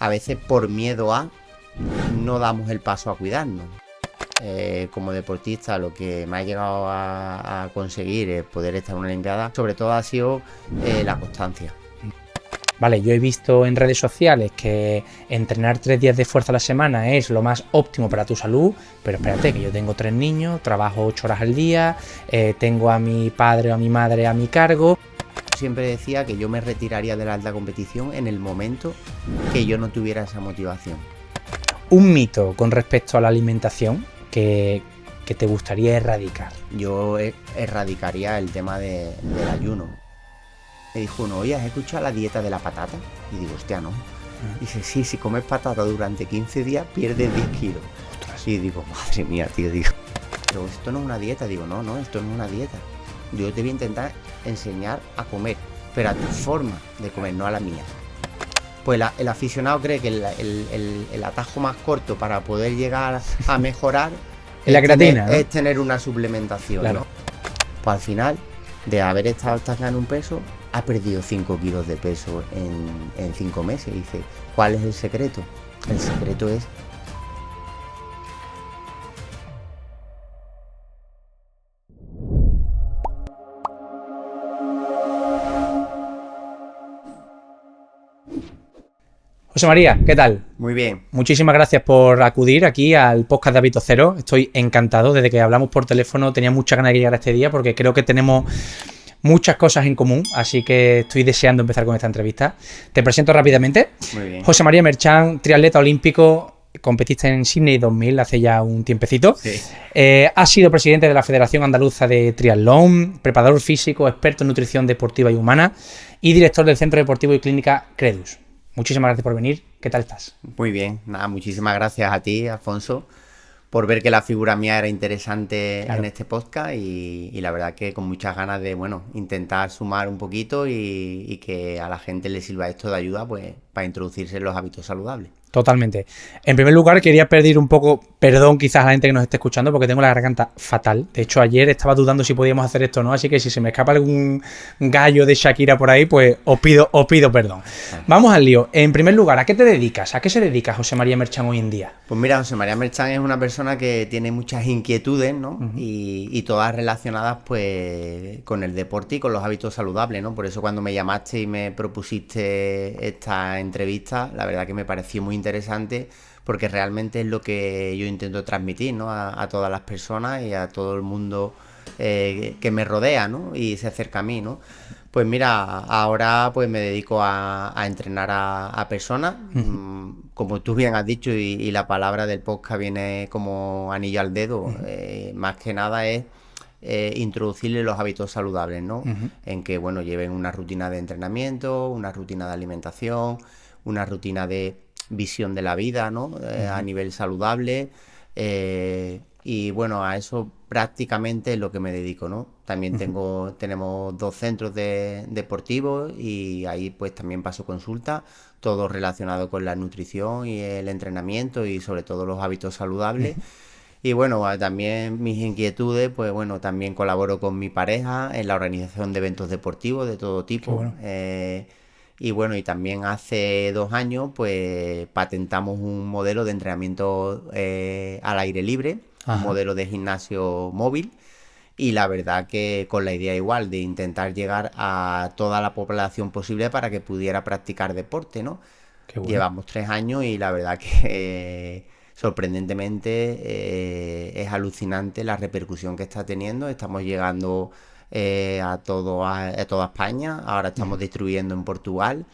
a veces por miedo a no damos el paso a cuidarnos. Como deportista, lo que me ha llegado a conseguir es poder estar en una Olimpiada, sobre todo ha sido la constancia. Vale, yo he visto en redes sociales que entrenar 3 días de fuerza a la semana es lo más óptimo para tu salud, pero espérate, que yo tengo 3 niños, trabajo 8 horas al día, tengo a mi padre o a mi madre a mi cargo. Siempre decía que yo me retiraría de la alta competición en el momento que yo no tuviera esa motivación. Un mito con respecto a la alimentación que te gustaría erradicar. Yo erradicaría el tema del ayuno. Me dijo uno, oye, ¿has escuchado la dieta de la patata? Y digo, hostia, no. Dice, sí, si comes patata durante 15 días, pierdes 10 kilos. Ostras. Y digo, madre mía, tío, digo, pero esto no es una dieta. Digo, no, esto no es una dieta. Yo te voy a intentar enseñar a comer, pero a tu forma de comer, no a la mía. Pues el aficionado cree que el atajo más corto para poder llegar a mejorar es la creatina, ¿no? Es tener una suplementación, claro. ¿no? Pues al final, de haber estado estancado en un peso, ha perdido 5 kilos de peso en 5 meses. Y dice, ¿cuál es el secreto? El secreto es José María, ¿qué tal? muy bien. Muchísimas gracias por acudir aquí al podcast de Hábito Cero. Estoy encantado. Desde que hablamos por teléfono tenía mucha ganas de llegar a este día porque creo que tenemos muchas cosas en común, así que estoy deseando empezar con esta entrevista. Te presento rápidamente. Muy bien. José María Merchán, triatleta olímpico, competiste en Sydney 2000 hace ya un tiempecito. Sí. Ha sido presidente de la Federación Andaluza de Triatlón, preparador físico, experto en nutrición deportiva y humana y director del Centro Deportivo y Clínica Credus. Muchísimas gracias por venir. ¿Qué tal estás? Muy bien. Nada, muchísimas gracias a ti, Alfonso, por ver que la figura mía era interesante en este podcast y la verdad que con muchas ganas de, intentar sumar un poquito y que a la gente le sirva esto de ayuda, pues, para introducirse en los hábitos saludables. Totalmente. En primer lugar, quería pedir un poco perdón quizás a la gente que nos esté escuchando porque tengo la garganta fatal. De hecho, ayer estaba dudando si podíamos hacer esto o no, así que si se me escapa algún gallo de Shakira por ahí, pues os pido perdón. Vamos al lío. En primer lugar, ¿a qué te dedicas? ¿A qué se dedica José María Merchán hoy en día? Pues mira, José María Merchán es una persona que tiene muchas inquietudes, ¿no? Uh-huh. Y todas relacionadas pues con el deporte y con los hábitos saludables, ¿no? Por eso cuando me llamaste y me propusiste esta entrevista, la verdad que me pareció muy interesante porque realmente es lo que yo intento transmitir, ¿no? A todas las personas y a todo el mundo que me rodea, ¿no? Y se acerca a mí, ¿no? Pues mira, ahora pues me dedico a entrenar a personas, como tú bien has dicho y la palabra del podcast viene como anillo al dedo, más que nada es introducirle los hábitos saludables, ¿no? En que, lleven una rutina de entrenamiento, una rutina de alimentación, una rutina de visión de la vida, ¿no? A nivel saludable, y a eso prácticamente es lo que me dedico, ¿no? También tenemos 2 centros deportivos y ahí pues también paso consulta, todo relacionado con la nutrición y el entrenamiento y sobre todo los hábitos saludables. Y también mis inquietudes, pues también colaboro con mi pareja en la organización de eventos deportivos de todo tipo. Y también hace 2 años pues patentamos un modelo de entrenamiento al aire libre, un modelo de gimnasio móvil. Y la verdad que con la idea igual de intentar llegar a toda la población posible para que pudiera practicar deporte, ¿no? Qué bueno. Llevamos 3 años y la verdad que sorprendentemente es alucinante la repercusión que está teniendo. Estamos llegando a toda España, ahora estamos distribuyendo en Portugal.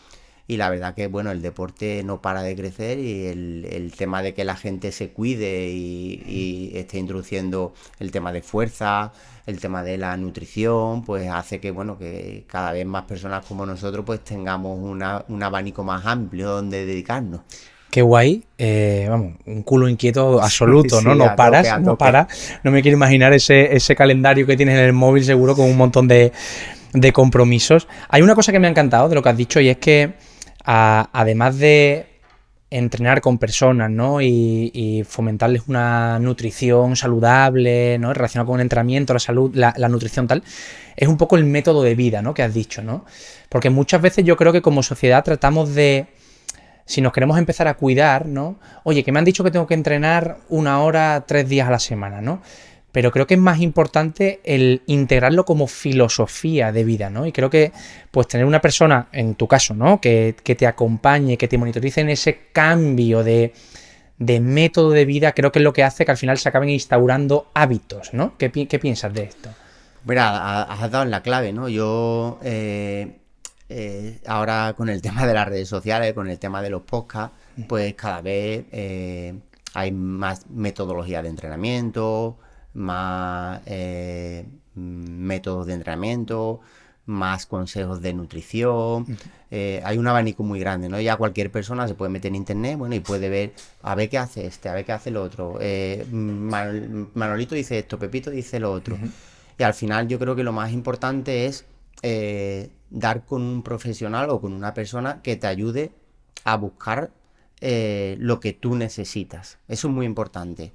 Y la verdad que el deporte no para de crecer y el tema de que la gente se cuide y esté introduciendo el tema de fuerza, el tema de la nutrición, pues hace que cada vez más personas como nosotros pues tengamos un abanico más amplio donde dedicarnos. Qué guay, un culo inquieto absoluto, ¿no? No paras, tope. No para. No me quiero imaginar ese calendario que tienes en el móvil seguro con un montón de compromisos. Hay una cosa que me ha encantado de lo que has dicho y es que además de entrenar con personas, ¿no? Y fomentarles una nutrición saludable, ¿no? Relacionada con el entrenamiento, la salud, la nutrición tal, es un poco el método de vida, ¿no? Que has dicho, ¿no? Porque muchas veces yo creo que como sociedad tratamos de si nos queremos empezar a cuidar, ¿no? Oye, que me han dicho que tengo que entrenar 1 hora, 3 días a la semana, ¿no? Pero creo que es más importante el integrarlo como filosofía de vida, ¿no? Y creo que, pues, tener una persona, en tu caso, ¿no? Que te acompañe, que te monitorice en ese cambio de método de vida, creo que es lo que hace que al final se acaben instaurando hábitos, ¿no? ¿Qué piensas de esto? Mira, has dado en la clave, ¿no? Yo ahora con el tema de las redes sociales, con el tema de los podcasts, pues cada vez hay más metodología de entrenamiento, más métodos de entrenamiento, más consejos de nutrición. Hay un abanico muy grande, ¿no? Ya cualquier persona se puede meter en internet, bueno, y puede ver, a ver qué hace este, a ver qué hace el otro. Manolito dice esto, Pepito dice lo otro. Y al final yo creo que lo más importante es dar con un profesional o con una persona que te ayude a buscar lo que tú necesitas. Eso es muy importante.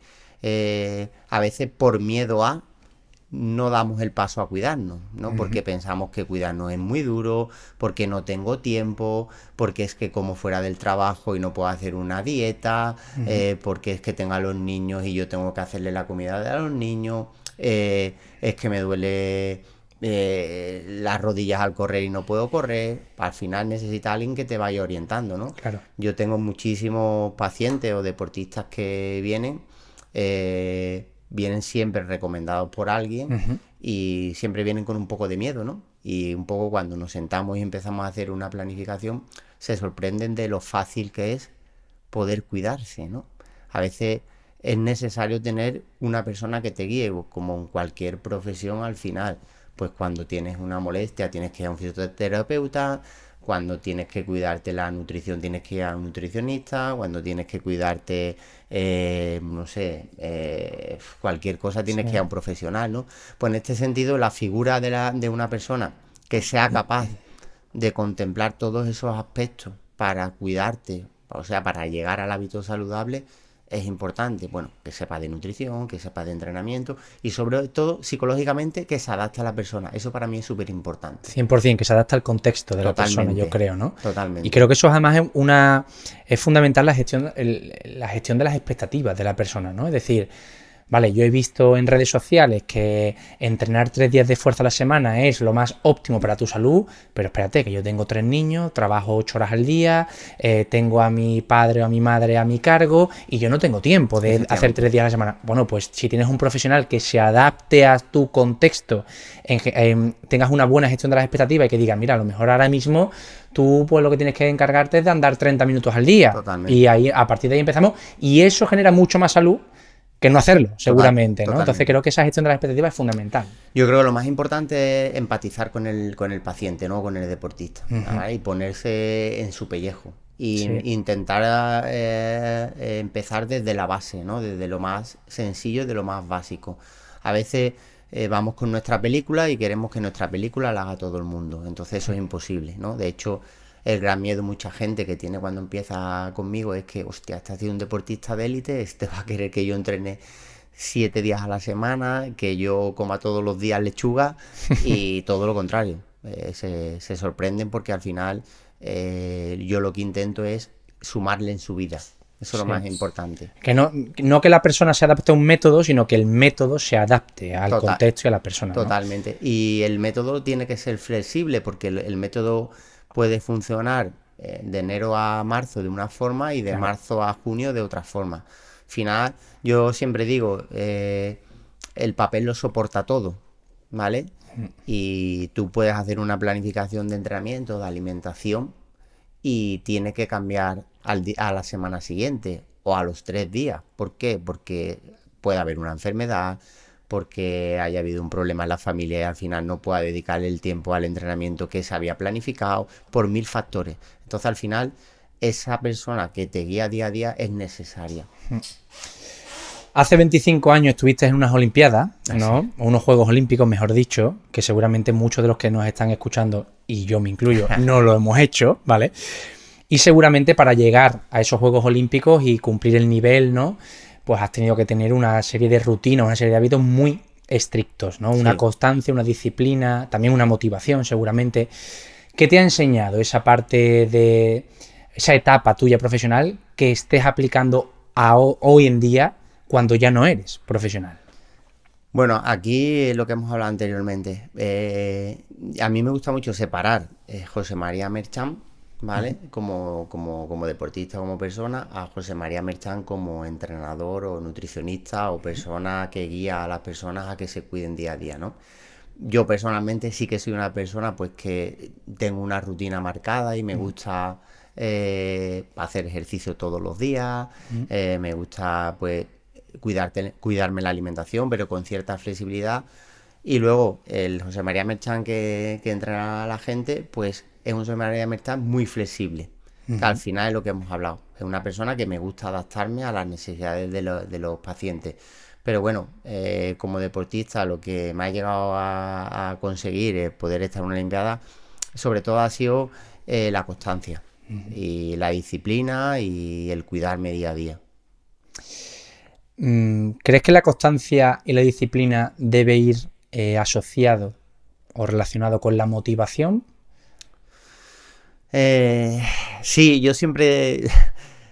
A veces por miedo a no damos el paso a cuidarnos, ¿no? Porque pensamos que cuidarnos es muy duro, porque no tengo tiempo, porque es que como fuera del trabajo y no puedo hacer una dieta, porque es que tengo a los niños y yo tengo que hacerle la comida a los niños, es que me duele las rodillas al correr y no puedo correr. Al final necesita alguien que te vaya orientando, ¿no? Claro. Yo tengo muchísimos pacientes o deportistas que vienen siempre recomendados por alguien y siempre vienen con un poco de miedo, ¿no? Y un poco cuando nos sentamos y empezamos a hacer una planificación, se sorprenden de lo fácil que es poder cuidarse, ¿no? A veces es necesario tener una persona que te guíe, como en cualquier profesión al final. Pues cuando tienes una molestia tienes que ir a un fisioterapeuta, cuando tienes que cuidarte la nutrición tienes que ir a un nutricionista, cuando tienes que cuidarte, no sé, cualquier cosa tienes que ir a un profesional, ¿no? Pues en este sentido la figura de una persona que sea capaz de contemplar todos esos aspectos para cuidarte, o sea, para llegar al hábito saludable, es importante, bueno, que sepa de nutrición, que sepa de entrenamiento y sobre todo psicológicamente que se adapte a la persona. Eso para mí es súper importante. 100%, que se adapta al contexto de la persona, yo creo, ¿no? Totalmente. Y creo que eso además es fundamental la gestión de las expectativas de la persona, ¿no? Es decir, vale, yo he visto en redes sociales que entrenar 3 días de fuerza a la semana es lo más óptimo para tu salud, pero espérate, que yo tengo 3 niños, trabajo 8 horas al día, tengo a mi padre o a mi madre a mi cargo y yo no tengo tiempo de hacer 3 días a la semana. Bueno, pues si tienes un profesional que se adapte a tu contexto, tengas una buena gestión de las expectativas y que diga, mira, a lo mejor ahora mismo tú pues lo que tienes que encargarte es de andar 30 minutos al día. Totalmente. Y ahí, a partir de ahí empezamos, y eso genera mucho más salud que no hacerlo, seguramente, ¿no? Entonces creo que esa gestión de la expectativa es fundamental. Yo creo que lo más importante es empatizar con el paciente, ¿no? Con el deportista, ¿vale? Y ponerse en su pellejo. Y intentar empezar desde la base, ¿no? Desde lo más sencillo, de lo más básico. A veces vamos con nuestra película y queremos que nuestra película la haga todo el mundo. Entonces eso es imposible, ¿no? De hecho, el gran miedo mucha gente que tiene cuando empieza conmigo es que, hostia, este ha sido un deportista de élite, este va a querer que yo entrene 7 días a la semana, que yo coma todos los días lechuga y todo lo contrario. Se sorprenden porque al final yo lo que intento es sumarle en su vida. Eso es lo más importante. Que no que la persona se adapte a un método, sino que el método se adapte al contexto y a la persona. Totalmente. ¿No? Y el método tiene que ser flexible porque el método puede funcionar de enero a marzo de una forma y de marzo a junio de otra forma. Al final, yo siempre digo, el papel lo soporta todo, ¿vale? Y tú puedes hacer una planificación de entrenamiento, de alimentación, y tiene que cambiar a la semana siguiente o a los 3 días. ¿Por qué? Porque puede haber una enfermedad, porque haya habido un problema en la familia y al final no pueda dedicar el tiempo al entrenamiento que se había planificado, por 1000 factores. Entonces al final esa persona que te guía día a día es necesaria. Hace 25 años estuviste en unas Olimpiadas, ¿no? Unos Juegos Olímpicos, mejor dicho, que seguramente muchos de los que nos están escuchando, y yo me incluyo, no lo hemos hecho, ¿vale? Y seguramente para llegar a esos Juegos Olímpicos y cumplir el nivel, ¿no? Pues has tenido que tener una serie de rutinas, una serie de hábitos muy estrictos, ¿no? Una constancia, una disciplina, también una motivación seguramente. ¿Qué te ha enseñado esa parte de esa etapa tuya profesional que estés aplicando hoy en día cuando ya no eres profesional. Bueno, aquí lo que hemos hablado anteriormente. A mí me gusta mucho separar José María Merchán, ¿vale? Como deportista, como persona, a José María Merchán como entrenador o nutricionista o persona que guía a las personas a que se cuiden día a día, ¿no? Yo personalmente sí que soy una persona pues que tengo una rutina marcada y me gusta hacer ejercicio todos los días, me gusta pues cuidarme la alimentación, pero con cierta flexibilidad. Y luego el José María Merchán que entrena a la gente, pues es un José María Merchán muy flexible. Que al final es lo que hemos hablado. Es una persona que me gusta adaptarme a las necesidades de los pacientes. Pero bueno, como deportista lo que me ha llegado a conseguir es poder estar en una Olimpiada, sobre todo ha sido la constancia y la disciplina y el cuidarme día a día. ¿Crees que la constancia y la disciplina debe ir asociado o relacionado con la motivación? Sí, yo siempre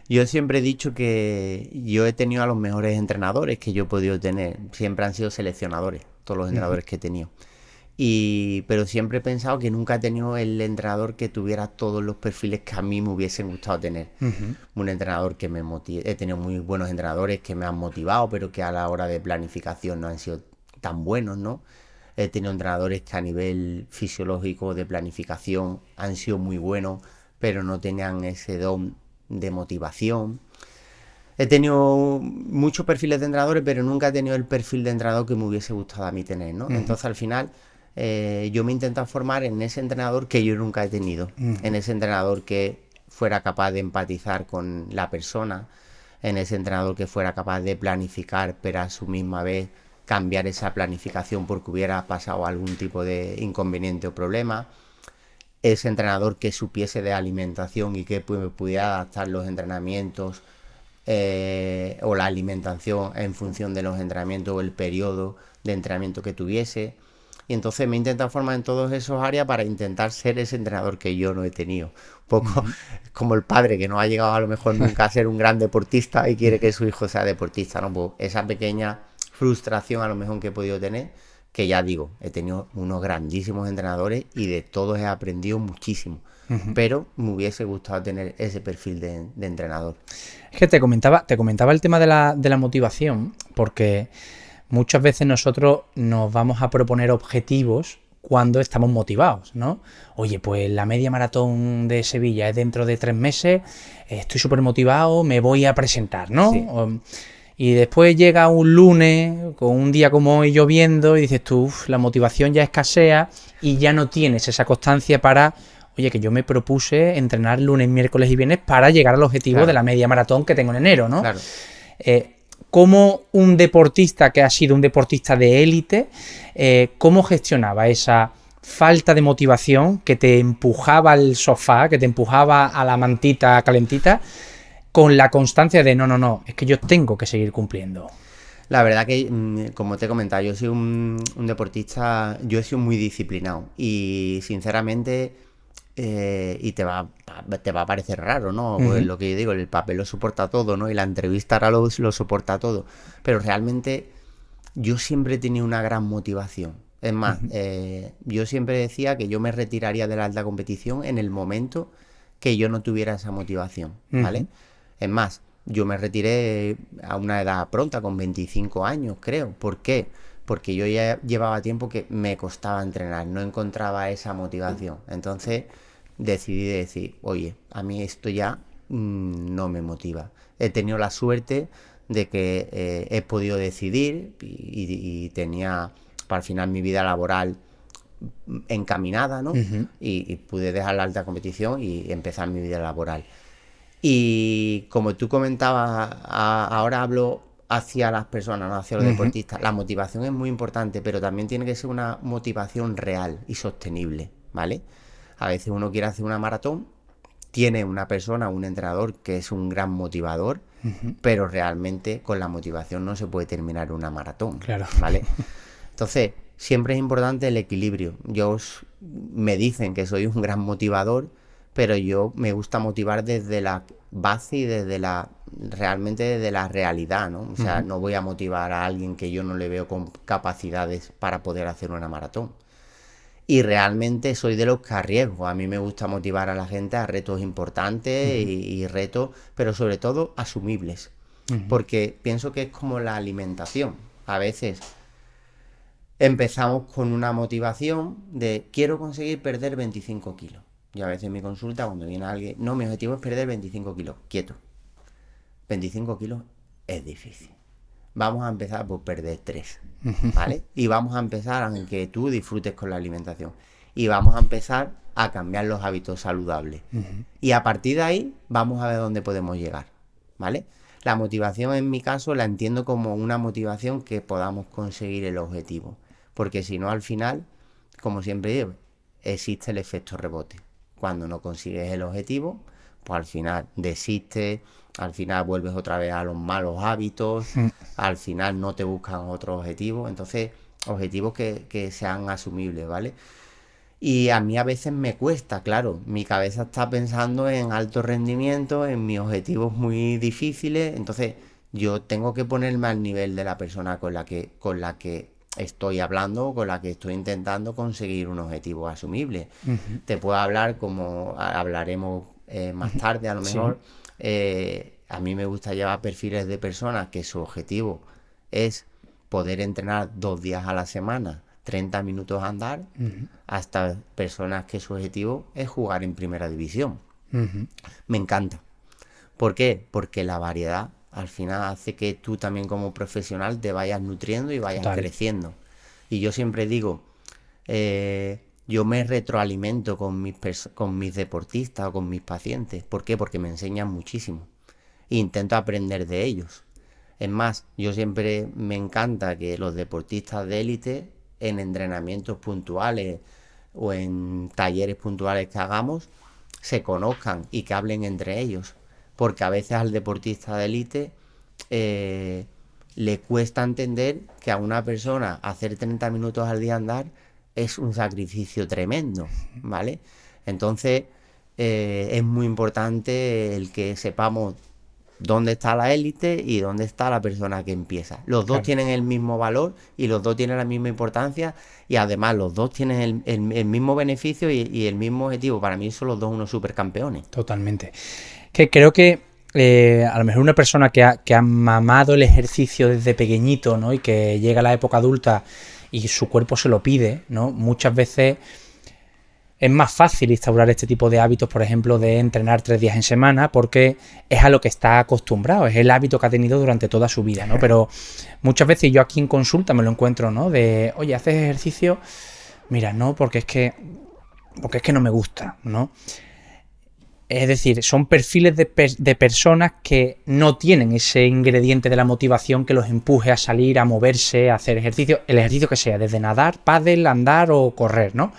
he dicho que yo he tenido a los mejores entrenadores que yo he podido tener. Siempre han sido seleccionadores, todos los entrenadores que he tenido. Pero siempre he pensado que nunca he tenido el entrenador que tuviera todos los perfiles que a mí me hubiesen gustado tener. Un entrenador que me motive. He tenido muy buenos entrenadores que me han motivado, pero que a la hora de planificación no han sido tan buenos, ¿no? He tenido entrenadores que a nivel fisiológico de planificación han sido muy buenos, pero no tenían ese don de motivación. He tenido muchos perfiles de entrenadores, pero nunca he tenido el perfil de entrenador que me hubiese gustado a mí tener, ¿no? Entonces al final yo me he intentado formar en ese entrenador que yo nunca he tenido, en ese entrenador que fuera capaz de empatizar con la persona, en ese entrenador que fuera capaz de planificar, pero a su misma vez cambiar esa planificación porque hubiera pasado algún tipo de inconveniente o problema. Ese entrenador que supiese de alimentación y que pudiera adaptar los entrenamientos o la alimentación en función de los entrenamientos o el periodo de entrenamiento que tuviese. Y entonces me he intentado formar en todas esas áreas para intentar ser ese entrenador que yo no he tenido. Un poco como el padre que no ha llegado a lo mejor nunca a ser un gran deportista y quiere que su hijo sea deportista, ¿no? Pues esa pequeña frustración a lo mejor que he podido tener, que ya digo, he tenido unos grandísimos entrenadores y de todos he aprendido muchísimo. Pero me hubiese gustado tener ese perfil de entrenador. Es que te comentaba el tema de la motivación, porque muchas veces nosotros nos vamos a proponer objetivos cuando estamos motivados, ¿no? Oye, pues la media maratón de Sevilla es dentro de 3 meses, estoy súper motivado, me voy a presentar, ¿no? Sí. Y después llega un lunes, con un día como hoy lloviendo, y dices tú, la motivación ya escasea y ya no tienes esa constancia para, oye, que yo me propuse entrenar lunes, miércoles y viernes para llegar al objetivo de la media maratón que tengo en enero, ¿no? Claro. ¿Cómo un deportista que ha sido un deportista de élite, cómo gestionaba esa falta de motivación que te empujaba al sofá, que te empujaba a la mantita calentita, con la constancia de no, es que yo tengo que seguir cumpliendo? La verdad que, como te he comentado, yo soy un deportista, yo he sido muy disciplinado y sinceramente, y te va a parecer raro, ¿no? Pues lo que yo digo, el papel lo soporta todo, ¿no? Y la entrevista ahora lo soporta todo, pero realmente yo siempre he tenido una gran motivación. Es más, yo siempre decía que yo me retiraría de la alta competición en el momento que yo no tuviera esa motivación, ¿vale? Es más, yo me retiré a una edad pronta, con 25 años, creo. ¿Por qué? Porque yo ya llevaba tiempo que me costaba entrenar, no encontraba esa motivación. Entonces decidí decir, oye, a mí esto ya no me motiva. He tenido la suerte de que he podido decidir y tenía para el final mi vida laboral encaminada, ¿no? Y pude dejar la alta competición y empezar mi vida laboral. Y como tú comentabas, ahora hablo hacia las personas, no hacia los deportistas. La motivación es muy importante, pero también tiene que ser una motivación real y sostenible, ¿vale? A veces uno quiere hacer una maratón, tiene una persona, un entrenador que es un gran motivador, pero realmente con la motivación no se puede terminar una maratón, Claro. ¿vale? Entonces, siempre es importante el equilibrio. Me dicen que soy un gran motivador, pero yo me gusta motivar desde la base y realmente desde la realidad, ¿no? O sea, no voy a motivar a alguien que yo no le veo con capacidades para poder hacer una maratón. Y realmente soy de los que arriesgo. A mí me gusta motivar a la gente a retos importantes y retos, pero sobre todo asumibles. Porque pienso que es como la alimentación. A veces empezamos con una motivación de quiero conseguir perder 25 kilos. Y a veces en mi consulta, cuando viene alguien, no, mi objetivo es perder 25 kilos. Quieto. 25 kilos es difícil. Vamos a empezar por perder 3, ¿vale? Y vamos a empezar, aunque tú disfrutes con la alimentación, y vamos a empezar a cambiar los hábitos saludables. Y a partir de ahí vamos a ver dónde podemos llegar, ¿vale? La motivación en mi caso la entiendo como una motivación que podamos conseguir el objetivo. Porque si no, al final, como siempre digo, existe el efecto rebote. Cuando no consigues el objetivo, pues al final desistes, al final vuelves otra vez a los malos hábitos, al final no te buscan otros objetivos. Entonces, objetivos que sean asumibles, ¿vale? Y a mí a veces me cuesta, claro, mi cabeza está pensando en alto rendimiento, en mis objetivos muy difíciles, entonces yo tengo que ponerme al nivel de la persona con la que estoy hablando, con la que estoy intentando conseguir un objetivo asumible. Te puedo hablar como hablaremos más tarde, a lo mejor. A mí me gusta llevar perfiles de personas que su objetivo es poder entrenar 2 días a la semana, 30 minutos a andar, hasta personas que su objetivo es jugar en primera división. Me encanta. ¿Por qué? Porque la variedad al final hace que tú también como profesional te vayas nutriendo y vayas creciendo. Y yo siempre digo, yo me retroalimento con mis deportistas o con mis pacientes. ¿Por qué? Porque me enseñan muchísimo. E intento aprender de ellos. Es más, yo siempre me encanta que los deportistas de élite en entrenamientos puntuales o en talleres puntuales que hagamos se conozcan y que hablen entre ellos, porque a veces al deportista de élite le cuesta entender que a una persona hacer 30 minutos al día andar es un sacrificio tremendo, ¿vale? Entonces es muy importante el que sepamos dónde está la élite y dónde está la persona que empieza. Los dos tienen el mismo valor y los dos tienen la misma importancia y además los dos tienen el mismo beneficio y el mismo objetivo. Para mí son los dos unos supercampeones. Totalmente. Que creo que a lo mejor una persona que ha mamado el ejercicio desde pequeñito, ¿no? Y que llega a la época adulta y su cuerpo se lo pide, ¿no? Muchas veces es más fácil instaurar este tipo de hábitos, por ejemplo, de entrenar 3 días en semana, porque es a lo que está acostumbrado, es el hábito que ha tenido durante toda su vida, ¿no? Pero muchas veces yo aquí en consulta me lo encuentro, ¿no? De, oye, ¿haces ejercicio? Mira, no, porque es que no me gusta, ¿no? Es decir, son perfiles de personas que no tienen ese ingrediente de la motivación que los empuje a salir, a moverse, a hacer ejercicio, el ejercicio que sea, desde nadar, pádel, andar o correr, ¿no?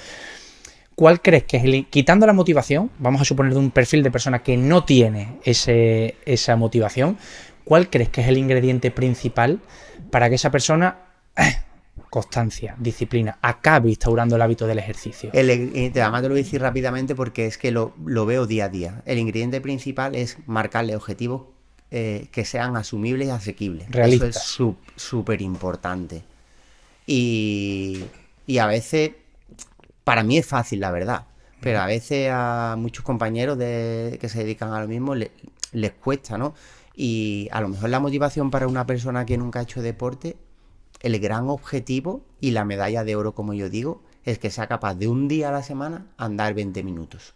¿Cuál crees que es quitando la motivación, vamos a suponer de un perfil de persona que no tiene esa motivación, cuál crees que es el ingrediente principal para que esa persona, constancia, disciplina, acabe instaurando el hábito del ejercicio? Además te lo voy a decir rápidamente porque es que lo veo día a día. El ingrediente principal es marcarle objetivos que sean asumibles y asequibles. Realistas. Eso es súper importante. Y a veces... Para mí es fácil, la verdad, pero a veces a muchos compañeros que se dedican a lo mismo les cuesta, ¿no? Y a lo mejor la motivación para una persona que nunca ha hecho deporte, el gran objetivo y la medalla de oro, como yo digo, es que sea capaz de un día a la semana andar 20 minutos,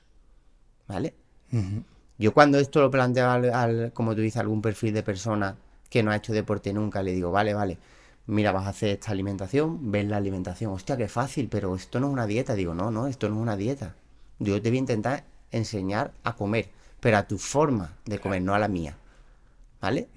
¿vale? Yo cuando esto lo planteo como tú dices, algún perfil de persona que no ha hecho deporte nunca, le digo, vale, mira, vas a hacer esta alimentación, ves la alimentación, hostia, qué fácil, pero esto no es una dieta. Digo, no, esto no es una dieta. Yo te voy a intentar enseñar a comer, pero a tu forma de comer, no a la mía, ¿vale?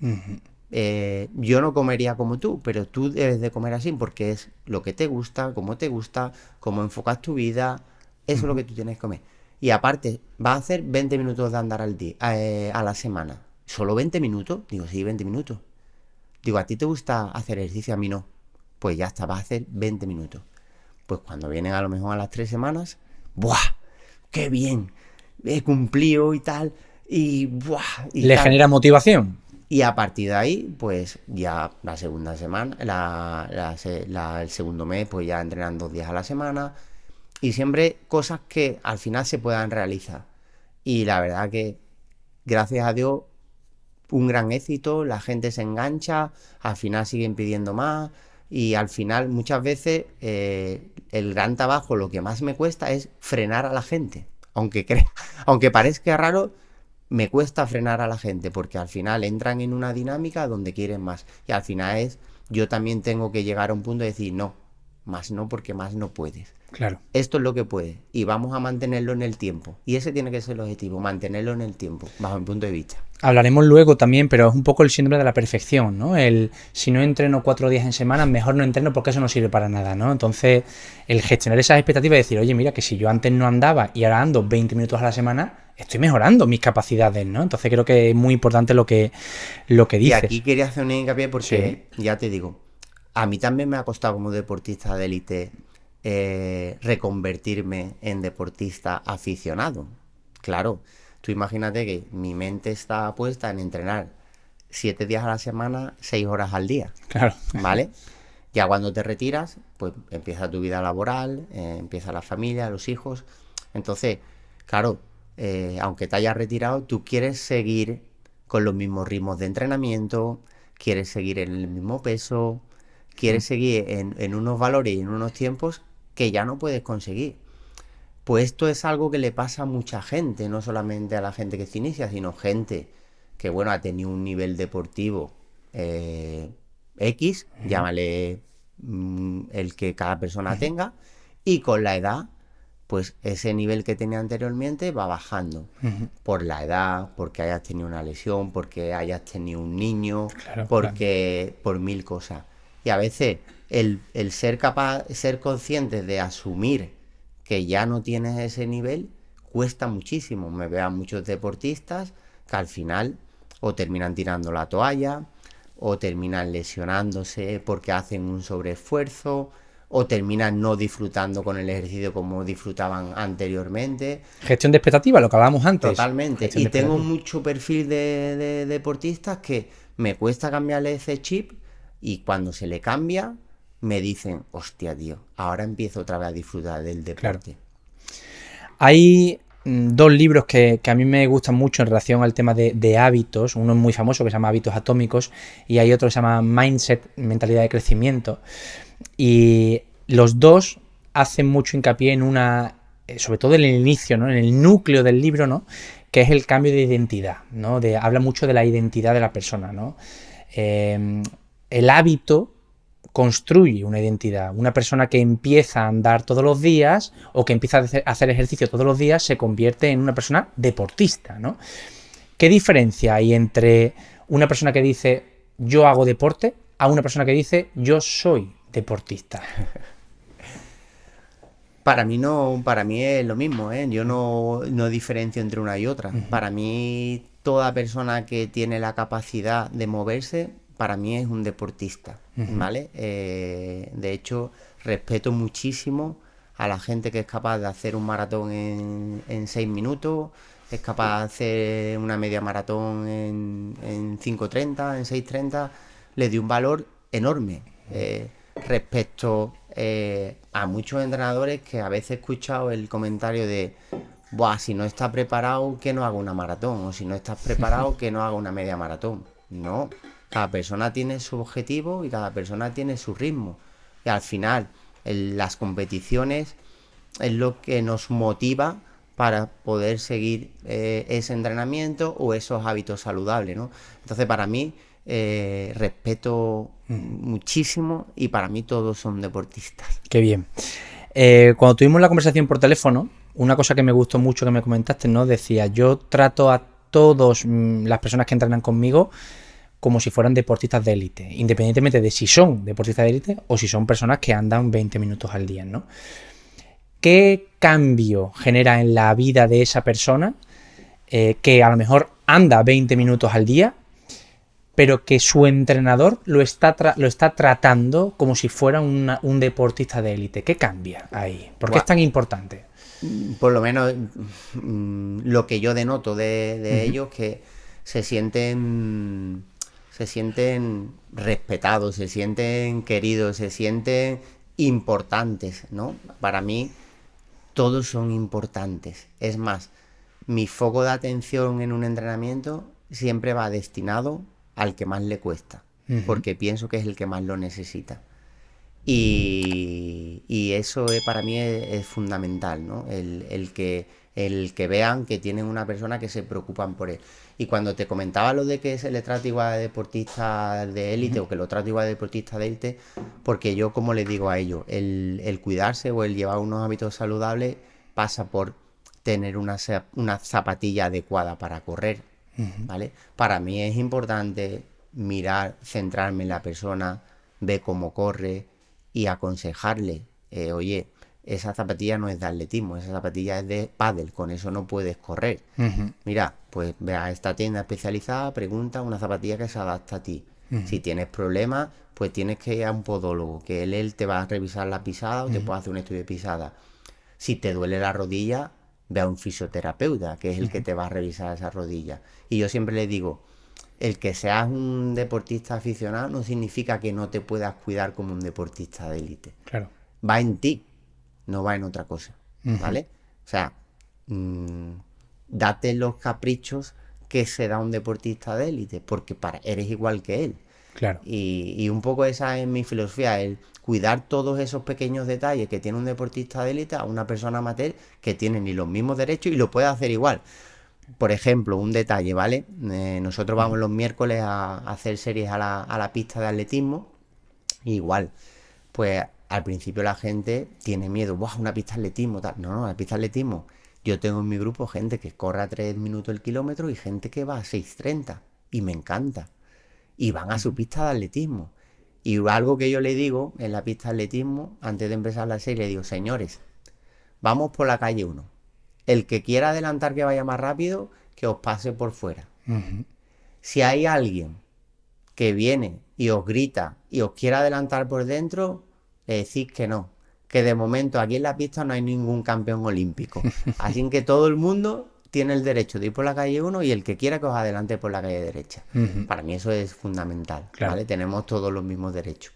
Yo no comería como tú, pero tú debes de comer así porque es lo que te gusta, cómo enfocas tu vida, eso es lo que tú tienes que comer. Y aparte, vas a hacer 20 minutos de andar al día, a la semana. ¿Solo 20 minutos? Digo, sí, 20 minutos. Digo, ¿a ti te gusta hacer ejercicio? A mí no. Pues ya está, vas a hacer 20 minutos. Pues cuando vienen a lo mejor a las 3 semanas, ¡buah! ¡Qué bien! he cumplido y tal, y, ¡buah! Y Le tal. genera motivación. Y a partir de ahí, pues ya la segunda semana, el segundo mes, pues ya entrenan 2 días a la semana. Y siempre cosas que al final se puedan realizar. Y la verdad que, gracias a Dios, un gran éxito, la gente se engancha, al final siguen pidiendo más. Y al final, muchas veces, el gran trabajo, lo que más me cuesta es frenar a la gente. Aunque parezca raro, me cuesta frenar a la gente porque al final entran en una dinámica donde quieren más. Y al final yo también tengo que llegar a un punto de decir, no, más no porque más no puedes. Claro. Esto es lo que puedes y vamos a mantenerlo en el tiempo. Y ese tiene que ser el objetivo, mantenerlo en el tiempo, bajo mi punto de vista. Hablaremos luego también, pero es un poco el síndrome de la perfección, ¿no? Si no entreno 4 días en semana, mejor no entreno porque eso no sirve para nada, ¿no? Entonces, el gestionar esas expectativas y decir, oye, mira, que si yo antes no andaba y ahora ando 20 minutos a la semana, estoy mejorando mis capacidades, ¿no? Entonces creo que es muy importante lo que Y dices. aquí quería hacer un hincapié porque, ya te digo, a mí también me ha costado como deportista de élite reconvertirme en deportista aficionado. Claro, tú imagínate que mi mente está puesta en entrenar 7 días a la semana, 6 horas al día, Claro. ¿vale? Ya cuando te retiras, pues empieza tu vida laboral, empieza la familia, los hijos. Entonces, claro, aunque te hayas retirado, tú quieres seguir con los mismos ritmos de entrenamiento, quieres seguir en el mismo peso, quieres seguir en unos valores y en unos tiempos que ya no puedes conseguir. Pues esto es algo que le pasa a mucha gente, no solamente a la gente que se inicia, sino gente que, bueno, ha tenido un nivel deportivo X, llámale el que cada persona tenga, y con la edad, pues ese nivel que tenía anteriormente va bajando. Por la edad, porque hayas tenido una lesión, porque hayas tenido un niño, Claro, por mil cosas. Y a veces el ser capaz, ser consciente de asumir que ya no tienes ese nivel, cuesta muchísimo. Me veo a muchos deportistas que al final o terminan tirando la toalla, o terminan lesionándose porque hacen un sobreesfuerzo, o terminan no disfrutando con el ejercicio como disfrutaban anteriormente. Gestión de expectativas, lo que hablábamos antes. Totalmente. Y tengo mucho perfil de deportistas que me cuesta cambiarle ese chip y cuando se le cambia me dicen, hostia, tío, ahora empiezo otra vez a disfrutar del deporte. Claro. Hay 2 libros que a mí me gustan mucho en relación al tema de hábitos. Uno es muy famoso que se llama Hábitos Atómicos y hay otro que se llama Mindset, Mentalidad de Crecimiento. Y los dos hacen mucho hincapié en sobre todo en el inicio, ¿no? En el núcleo del libro, ¿no? Que es el cambio de identidad, ¿no? Habla mucho de la identidad de la persona, ¿no? El hábito construye una identidad. Una persona que empieza a andar todos los días o que empieza a hacer ejercicio todos los días se convierte en una persona deportista, ¿no? ¿Qué diferencia hay entre una persona que dice yo hago deporte a una persona que dice yo soy deportista? Para mí no, para mí es lo mismo, ¿eh? Yo no diferencio entre una y otra. Para mí, toda persona que tiene la capacidad de moverse, para mí es un deportista, ¿vale? De hecho, respeto muchísimo a la gente que es capaz de hacer un maratón en 6 minutos, es capaz de hacer una media maratón en 5:30, en 6:30. Le doy un valor enorme respecto a muchos entrenadores que a veces he escuchado el comentario de buah, si no estás preparado, que no haga una maratón, o si no estás preparado, que no haga una media maratón. No, cada persona tiene su objetivo y cada persona tiene su ritmo. Y al final, las competiciones es lo que nos motiva para poder seguir ese entrenamiento o esos hábitos saludables, ¿no? Entonces, para mí, respeto muchísimo y para mí todos son deportistas. Qué bien. Cuando tuvimos la conversación por teléfono, una cosa que me gustó mucho que me comentaste, ¿no? Decía, yo trato a todas las personas que entrenan conmigo como si fueran deportistas de élite, independientemente de si son deportistas de élite o si son personas que andan 20 minutos al día, ¿no? ¿Qué cambio genera en la vida de esa persona que a lo mejor anda 20 minutos al día, pero que su entrenador lo está tratando como si fuera un deportista de élite? ¿Qué cambia ahí? ¿Por qué es tan importante? Por lo menos lo que yo denoto de ellos, que se sienten respetados, se sienten queridos, se sienten importantes, ¿no? Para mí todos son importantes. Es más, mi foco de atención en un entrenamiento siempre va destinado al que más le cuesta, porque pienso que es el que más lo necesita. Y eso para mí es fundamental, ¿no? El que vean que tienen una persona que se preocupan por él. Y cuando te comentaba lo de que se le trata igual a deportistas de élite o que lo trata igual a deportistas de élite, porque yo, como les digo a ellos, el cuidarse o el llevar unos hábitos saludables pasa por tener una zapatilla adecuada para correr, ¿vale? Para mí es importante mirar, centrarme en la persona, ver cómo corre y aconsejarle, oye, esa zapatilla no es de atletismo, esa zapatilla es de pádel, con eso no puedes correr. Mira, pues ve a esta tienda especializada, pregunta una zapatilla que se adapta a ti. Si tienes problemas, pues tienes que ir a un podólogo, que él te va a revisar la pisada o te puede hacer un estudio de pisada. Si te duele la rodilla, ve a un fisioterapeuta, que es el que te va a revisar esa rodilla. Y yo siempre le digo, el que seas un deportista aficionado no significa que no te puedas cuidar como un deportista de élite. Claro. Va en ti, no va en otra cosa, ¿vale? O sea, date los caprichos que se da un deportista de élite, porque eres igual que él. Claro. Y un poco esa es mi filosofía, el cuidar todos esos pequeños detalles que tiene un deportista de élite a una persona amateur que tiene ni los mismos derechos y lo puede hacer igual. Por ejemplo, un detalle, ¿vale? Nosotros vamos los miércoles a hacer series a la pista de atletismo. Igual, pues al principio la gente tiene miedo, ¡buah, una pista de atletismo! Tal. No, la pista de atletismo. Yo tengo en mi grupo gente que corre a 3 minutos el kilómetro y gente que va a 6:30. Y me encanta. Y van a su pista de atletismo. Y algo que yo le digo en la pista de atletismo, antes de empezar la serie, le digo, señores, vamos por la calle 1. El que quiera adelantar que vaya más rápido, que os pase por fuera. Si hay alguien que viene y os grita y os quiere adelantar por dentro, le decís que no. Que de momento aquí en la pista no hay ningún campeón olímpico. Así que todo el mundo tiene el derecho de ir por la calle 1 y el que quiera que os adelante por la calle derecha. Para mí eso es fundamental, Claro. ¿vale? Tenemos todos los mismos derechos.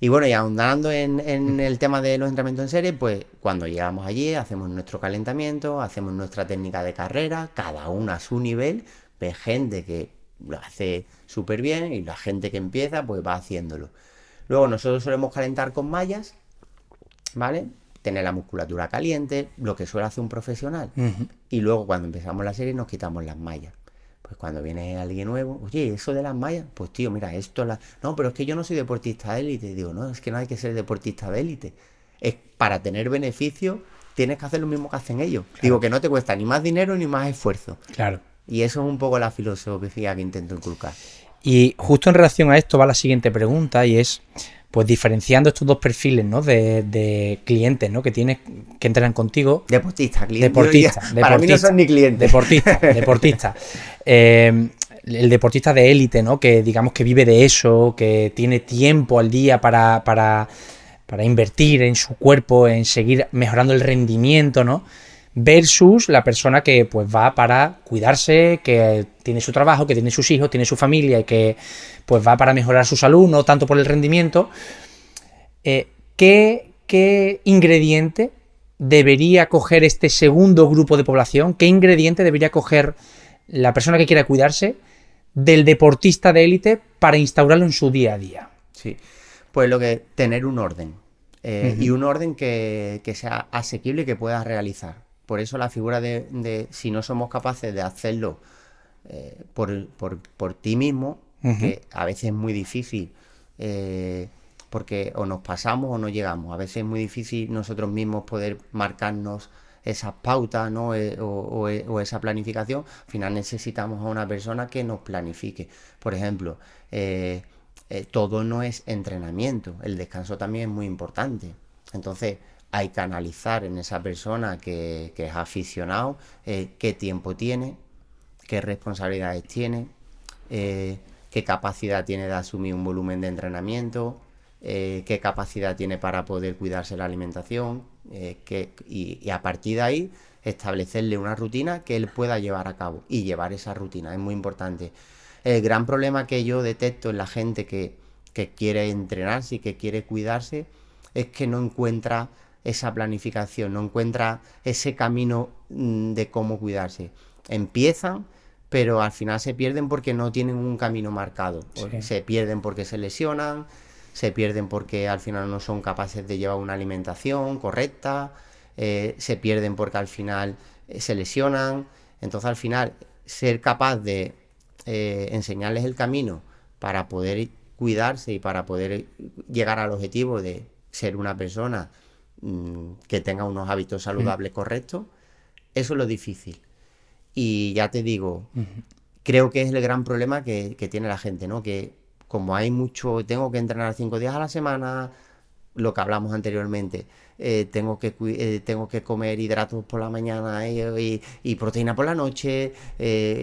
Y bueno, y ahondando en el tema de los entrenamientos en serie, pues cuando llegamos allí hacemos nuestro calentamiento, hacemos nuestra técnica de carrera, cada uno a su nivel, ves gente que lo hace súper bien y la gente que empieza pues va haciéndolo. Luego nosotros solemos calentar con mallas, ¿vale? Tener la musculatura caliente, lo que suele hacer un profesional. Y luego cuando empezamos la serie nos quitamos las mallas. Pues cuando viene alguien nuevo, oye, eso de las mallas, pues tío, mira, no, pero es que yo no soy deportista de élite. Digo, no, es que no hay que ser deportista de élite. Es para tener beneficios, tienes que hacer lo mismo que hacen ellos. Claro. Digo, que no te cuesta ni más dinero ni más esfuerzo. Claro. Y eso es un poco la filosofía que intento inculcar. Y justo en relación a esto va la siguiente pregunta y es, pues diferenciando estos dos perfiles, ¿no? de clientes, ¿no? Que tienes, que entrenan contigo. Deportista, cliente. Deportista. Para mí no son ni clientes. Deportista. El deportista de élite, ¿no? Que digamos que vive de eso, que tiene tiempo al día para invertir en su cuerpo, en seguir mejorando el rendimiento, ¿no? Versus la persona que pues va para cuidarse, que tiene su trabajo, que tiene sus hijos, tiene su familia y que pues va para mejorar su salud, no tanto por el rendimiento. ¿Qué ingrediente debería coger este segundo grupo de población? ¿Qué ingrediente debería coger la persona que quiera cuidarse del deportista de élite para instaurarlo en su día a día? Sí, pues tener un orden. Y un orden que sea asequible y que puedas realizar. Por eso la figura de si no somos capaces de hacerlo por ti mismo, que a veces es muy difícil, porque o nos pasamos o no llegamos. A veces es muy difícil nosotros mismos poder marcarnos esas pautas, ¿no? o esa planificación. Al final necesitamos a una persona que nos planifique. Por ejemplo, todo no es entrenamiento, el descanso también es muy importante. Entonces hay que analizar en esa persona que es aficionado qué tiempo tiene, qué responsabilidades tiene, qué capacidad tiene de asumir un volumen de entrenamiento, qué capacidad tiene para poder cuidarse la alimentación, y a partir de ahí establecerle una rutina que él pueda llevar a cabo y llevar esa rutina, es muy importante. El gran problema que yo detecto en la gente que quiere entrenarse y que quiere cuidarse es que no encuentra esa planificación, no encuentra ese camino de cómo cuidarse. Empiezan, pero al final se pierden porque no tienen un camino marcado. Sí. Se pierden porque se lesionan, se pierden porque al final no son capaces de llevar una alimentación correcta, se pierden porque al final se lesionan. Entonces al final ser capaz de enseñarles el camino para poder cuidarse y para poder llegar al objetivo de ser una persona que tenga unos hábitos saludables correctos, eso es lo difícil. Y ya te digo, creo que es el gran problema que tiene la gente, ¿no? Que como hay mucho, tengo que entrenar 5 días a la semana, lo que hablamos anteriormente, tengo que comer hidratos por la mañana y proteína por la noche,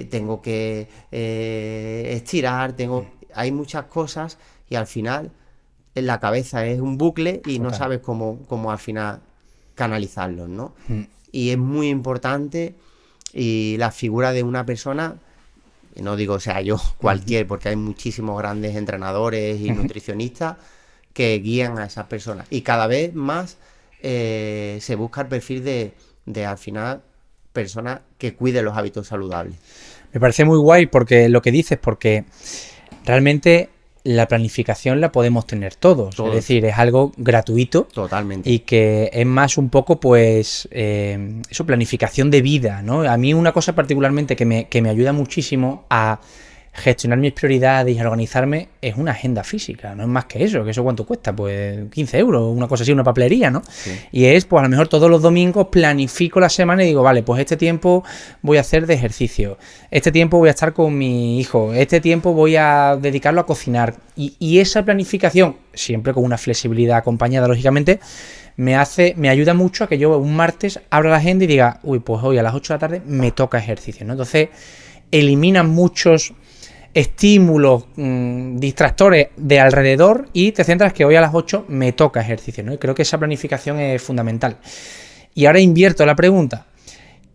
tengo que estirar, hay muchas cosas y al final en la cabeza es un bucle y no sabes cómo al final canalizarlos, ¿no? Y es muy importante y la figura de una persona, no digo sea yo, cualquier, porque hay muchísimos grandes entrenadores y nutricionistas que guían a esas personas. Y cada vez más se busca el perfil de al final, personas que cuiden los hábitos saludables. Me parece muy guay porque lo que dices, porque realmente la planificación la podemos tener todos. Es decir, es algo gratuito. Totalmente. Y que es más un poco, pues, eso, planificación de vida, ¿no? A mí una cosa particularmente que me ayuda muchísimo a gestionar mis prioridades y a organizarme es una agenda física, no es más que eso cuánto cuesta, pues 15 euros, una cosa así, una papelería, ¿no? Sí. Y es, pues a lo mejor todos los domingos planifico la semana y digo, vale, pues este tiempo voy a hacer de ejercicio, este tiempo voy a estar con mi hijo, este tiempo voy a dedicarlo a cocinar, y esa planificación, siempre con una flexibilidad acompañada, lógicamente, me ayuda mucho a que yo un martes abra la agenda y diga, uy, pues hoy a las 8 de la tarde me toca ejercicio, ¿no? Entonces, eliminan muchos estímulos, distractores de alrededor y te centras que hoy a las 8 me toca ejercicio, ¿no? Y creo que esa planificación es fundamental. Y ahora invierto la pregunta,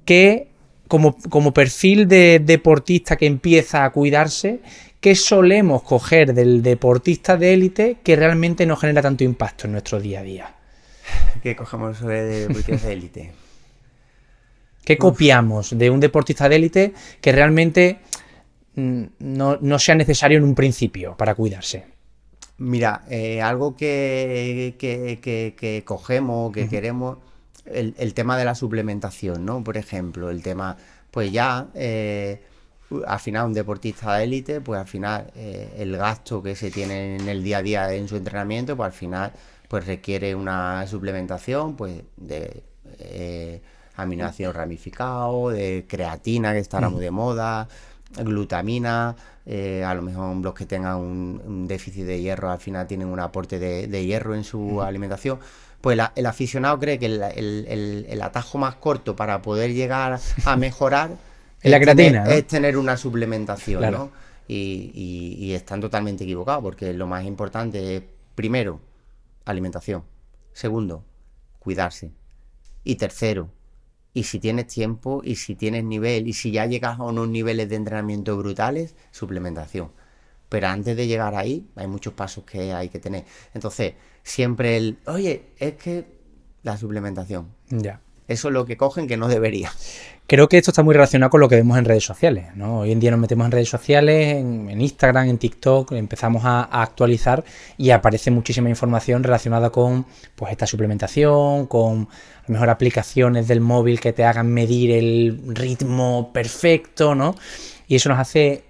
¿qué, como perfil de deportista que empieza a cuidarse, qué solemos coger del deportista de élite que realmente no genera tanto impacto en nuestro día a día? ¿Qué cogemos sobre deportistas de élite? ¿Qué copiamos de un deportista de élite que realmente no sea necesario en un principio para cuidarse? Mira, algo que cogemos, que queremos, el tema de la suplementación, ¿no? Por ejemplo, el tema, pues ya, al final un deportista de élite, pues al final el gasto que se tiene en el día a día en su entrenamiento, pues al final pues requiere una suplementación, pues de aminoácidos ramificados, de creatina, que está ahora muy de moda, glutamina, a lo mejor los que tengan un déficit de hierro al final tienen un aporte de hierro en su alimentación. Pues el aficionado cree que el atajo más corto para poder llegar a mejorar es la creatina, ¿no? Es tener una suplementación, claro, ¿no? Y están totalmente equivocados, porque lo más importante es, primero, alimentación. Segundo, cuidarse. Y tercero, y si tienes tiempo, y si tienes nivel, y si ya llegas a unos niveles de entrenamiento brutales, suplementación. Pero antes de llegar ahí, hay muchos pasos que hay que tener. Entonces, siempre oye, es que la suplementación. Ya. Eso es lo que cogen que no debería. Creo que esto está muy relacionado con lo que vemos en redes sociales, ¿no? Hoy en día nos metemos en redes sociales, en Instagram, en TikTok, empezamos a actualizar y aparece muchísima información relacionada con, pues, esta suplementación, con a lo mejor aplicaciones del móvil que te hagan medir el ritmo perfecto, ¿no? Y eso nos hace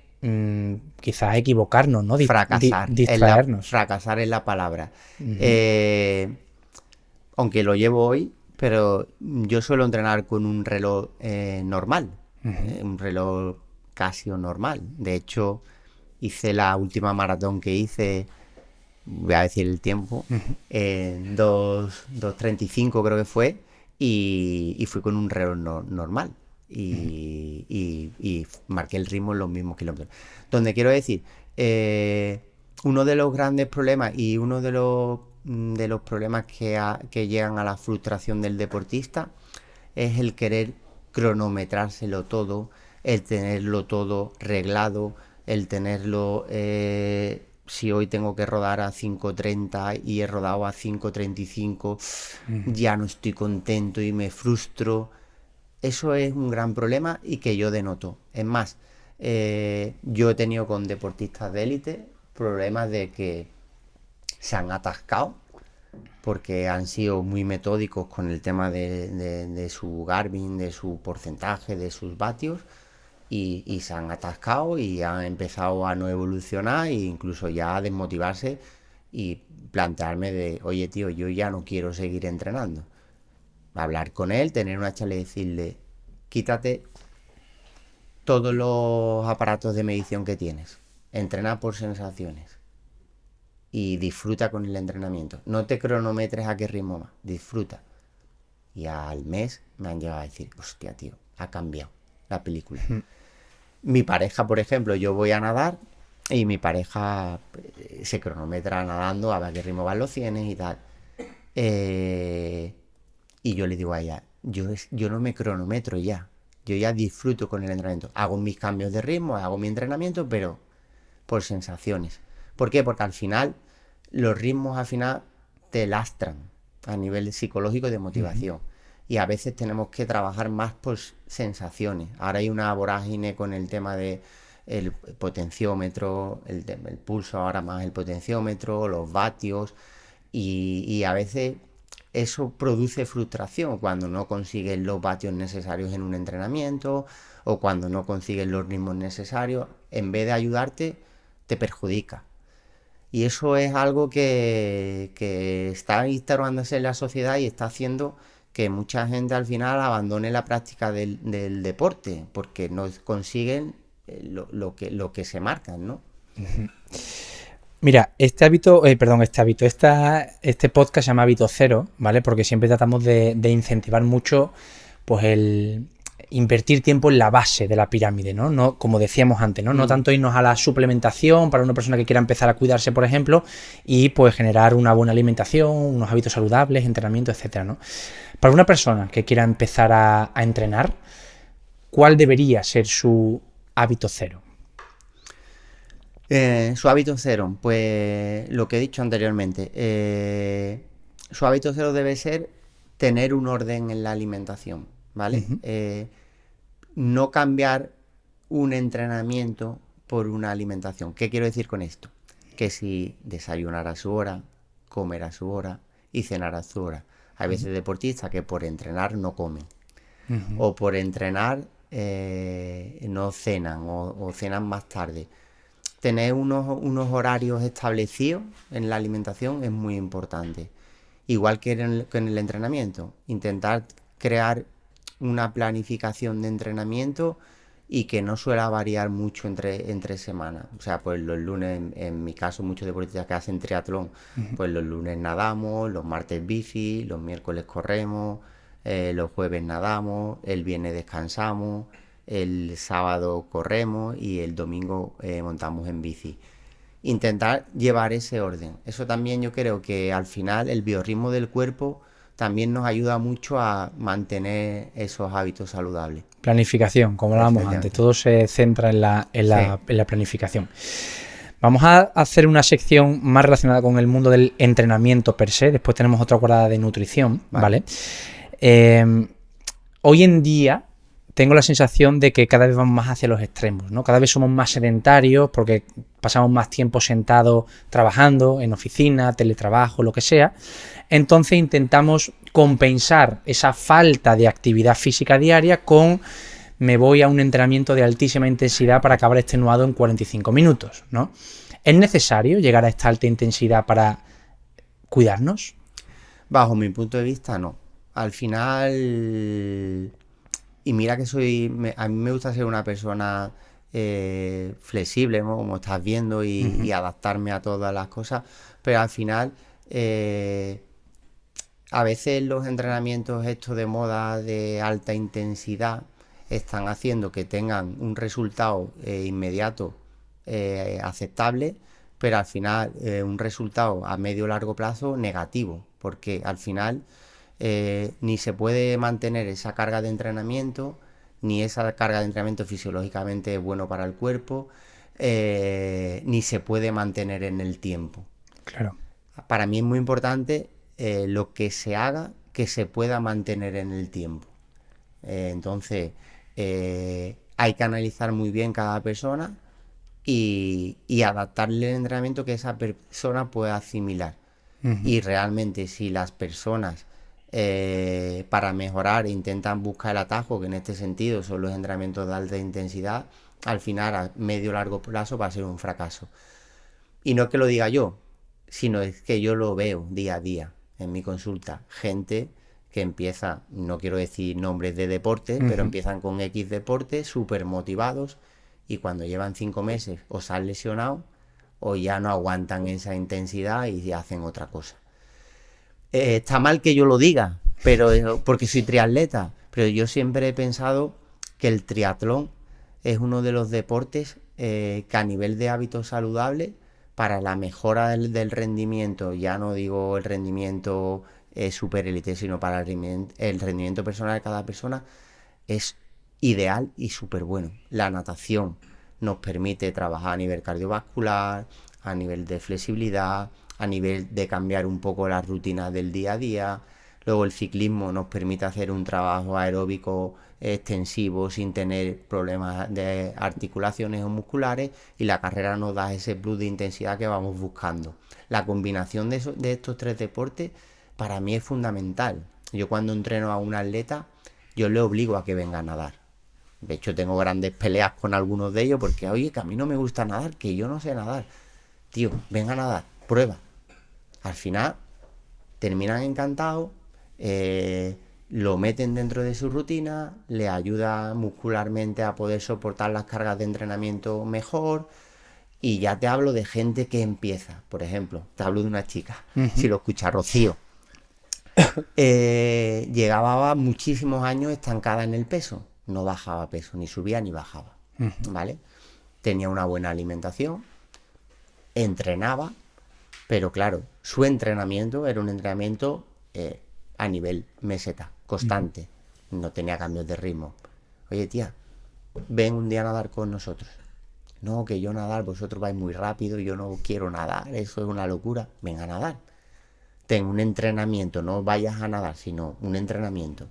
quizás equivocarnos, ¿no? Fracasar. Distraernos. Fracasar es la palabra. Aunque lo llevo hoy, pero yo suelo entrenar con un reloj normal, un reloj Casio normal. De hecho, hice la última maratón que hice, voy a decir el tiempo, 2:35 creo que fue, y fui con un reloj normal. Y marqué el ritmo en los mismos kilómetros. Donde quiero decir, uno de los grandes problemas y uno de los problemas que llegan a la frustración del deportista es el querer cronometrárselo todo, el tenerlo todo reglado, el tenerlo... si hoy tengo que rodar a 5:30 y he rodado a 5:35, ya no estoy contento y me frustro. Eso es un gran problema y que yo denoto. Es más, yo he tenido con deportistas de élite problemas de que se han atascado porque han sido muy metódicos con el tema de su Garmin, de su porcentaje, de sus vatios, y se han atascado y han empezado a no evolucionar e incluso ya a desmotivarse y plantearme de, oye tío, yo ya no quiero seguir entrenando. Hablar con él, tener una charla y decirle, quítate todos los aparatos de medición que tienes, entrena por sensaciones y disfruta con el entrenamiento. No te cronometres a qué ritmo más, disfruta. Y al mes me han llegado a decir, hostia tío, ha cambiado la película. Mi pareja, por ejemplo, yo voy a nadar y mi pareja se cronometra nadando a ver a qué ritmo van los 100 y tal. Y yo le digo a ella, yo no me cronometro ya. Yo ya disfruto con el entrenamiento. Hago mis cambios de ritmo, hago mi entrenamiento, pero por sensaciones. ¿Por qué? Porque al final, los ritmos al final te lastran a nivel psicológico y de motivación. Y a veces tenemos que trabajar más por sensaciones. Ahora hay una vorágine con el tema de el potenciómetro, el pulso, ahora más el potenciómetro, los vatios, y a veces eso produce frustración cuando no consigues los vatios necesarios en un entrenamiento o cuando no consigues los ritmos necesarios. En vez de ayudarte, te perjudica. Y eso es algo que está instaurándose en la sociedad y está haciendo que mucha gente al final abandone la práctica del deporte porque no consiguen lo que se marcan, ¿no? Mira, este podcast se llama Hábito Cero, ¿vale? Porque siempre tratamos de incentivar mucho, pues el invertir tiempo en la base de la pirámide, ¿no? No, como decíamos antes, ¿no? No tanto irnos a la suplementación para una persona que quiera empezar a cuidarse, por ejemplo, y pues generar una buena alimentación, unos hábitos saludables, entrenamiento, etcétera, ¿no? Para una persona que quiera empezar a entrenar, ¿cuál debería ser su hábito cero? Su hábito cero, pues lo que he dicho anteriormente, su hábito cero debe ser tener un orden en la alimentación, ¿vale? No cambiar un entrenamiento por una alimentación. ¿Qué quiero decir con esto? Que si desayunar a su hora, comer a su hora y cenar a su hora. Hay veces deportistas que por entrenar no comen o por entrenar no cenan o cenan más tarde. Tener unos horarios establecidos en la alimentación es muy importante. Igual que en el entrenamiento. Intentar crear una planificación de entrenamiento y que no suele variar mucho entre semanas. O sea, pues los lunes, en mi caso, muchos deportistas que hacen triatlón, pues los lunes nadamos, los martes bici, los miércoles corremos, los jueves nadamos, el viernes descansamos, el sábado corremos y el domingo montamos en bici. Intentar llevar ese orden. Eso también yo creo que al final el biorritmo del cuerpo también nos ayuda mucho a mantener esos hábitos saludables. Planificación, como hablábamos antes, todo se centra en la planificación. Vamos a hacer una sección más relacionada con el mundo del entrenamiento per se, después tenemos otra guardada de nutrición, ¿vale? Hoy en día tengo la sensación de que cada vez vamos más hacia los extremos, ¿no? Cada vez somos más sedentarios porque pasamos más tiempo sentados trabajando en oficina, teletrabajo, lo que sea. Entonces intentamos compensar esa falta de actividad física diaria con me voy a un entrenamiento de altísima intensidad para acabar extenuado en 45 minutos, ¿no? ¿Es necesario llegar a esta alta intensidad para cuidarnos? Bajo mi punto de vista, no. Al final... Y mira que a mí me gusta ser una persona flexible, ¿no? Como estás viendo, y adaptarme a todas las cosas, pero al final a veces los entrenamientos estos de moda de alta intensidad están haciendo que tengan un resultado inmediato aceptable, pero al final un resultado a medio o largo plazo negativo, porque al final ni se puede mantener esa carga de entrenamiento, ni esa carga de entrenamiento fisiológicamente es bueno para el cuerpo, ni se puede mantener en el tiempo. Claro. Para mí es muy importante lo que se haga que se pueda mantener en el tiempo. Entonces, hay que analizar muy bien cada persona y adaptarle el entrenamiento que esa persona pueda asimilar. Y realmente si las personas para mejorar intentan buscar el atajo, que en este sentido son los entrenamientos de alta intensidad, al final a medio o largo plazo va a ser un fracaso. Y no es que lo diga yo, sino es que yo lo veo día a día en mi consulta. Gente que empieza, no quiero decir nombres de deportes, pero empiezan con X deportes súper motivados y cuando llevan 5 meses o se han lesionado o ya no aguantan esa intensidad y hacen otra cosa. Está mal que yo lo diga, pero porque soy triatleta, pero yo siempre he pensado que el triatlón es uno de los deportes que a nivel de hábitos saludables, para la mejora del rendimiento, ya no digo el rendimiento super élite, sino para el rendimiento personal de cada persona, es ideal y súper bueno. La natación nos permite trabajar a nivel cardiovascular, a nivel de flexibilidad, a nivel de cambiar un poco las rutinas del día a día. Luego el ciclismo nos permite hacer un trabajo aeróbico extensivo sin tener problemas de articulaciones o musculares, y la carrera nos da ese plus de intensidad que vamos buscando. La combinación de estos tres deportes para mí es fundamental. Yo cuando entreno a un atleta, yo le obligo a que venga a nadar. De hecho tengo grandes peleas con algunos de ellos porque, oye, que a mí no me gusta nadar, que yo no sé nadar. Tío, venga a nadar, prueba. Al final terminan encantados, lo meten dentro de su rutina, le ayuda muscularmente a poder soportar las cargas de entrenamiento mejor. Y ya te hablo de gente que empieza, por ejemplo, te hablo de una chica, si lo escucha Rocío, llegaba muchísimos años estancada en el peso, no bajaba peso, ni subía ni bajaba, ¿vale? Tenía una buena alimentación, entrenaba, pero claro, su entrenamiento era un entrenamiento a nivel meseta, constante, no tenía cambios de ritmo. Oye, tía, ven un día a nadar con nosotros. No, que yo nadar, vosotros vais muy rápido, yo no quiero nadar, eso es una locura. Ven a nadar. Ten un entrenamiento, no vayas a nadar, sino un entrenamiento.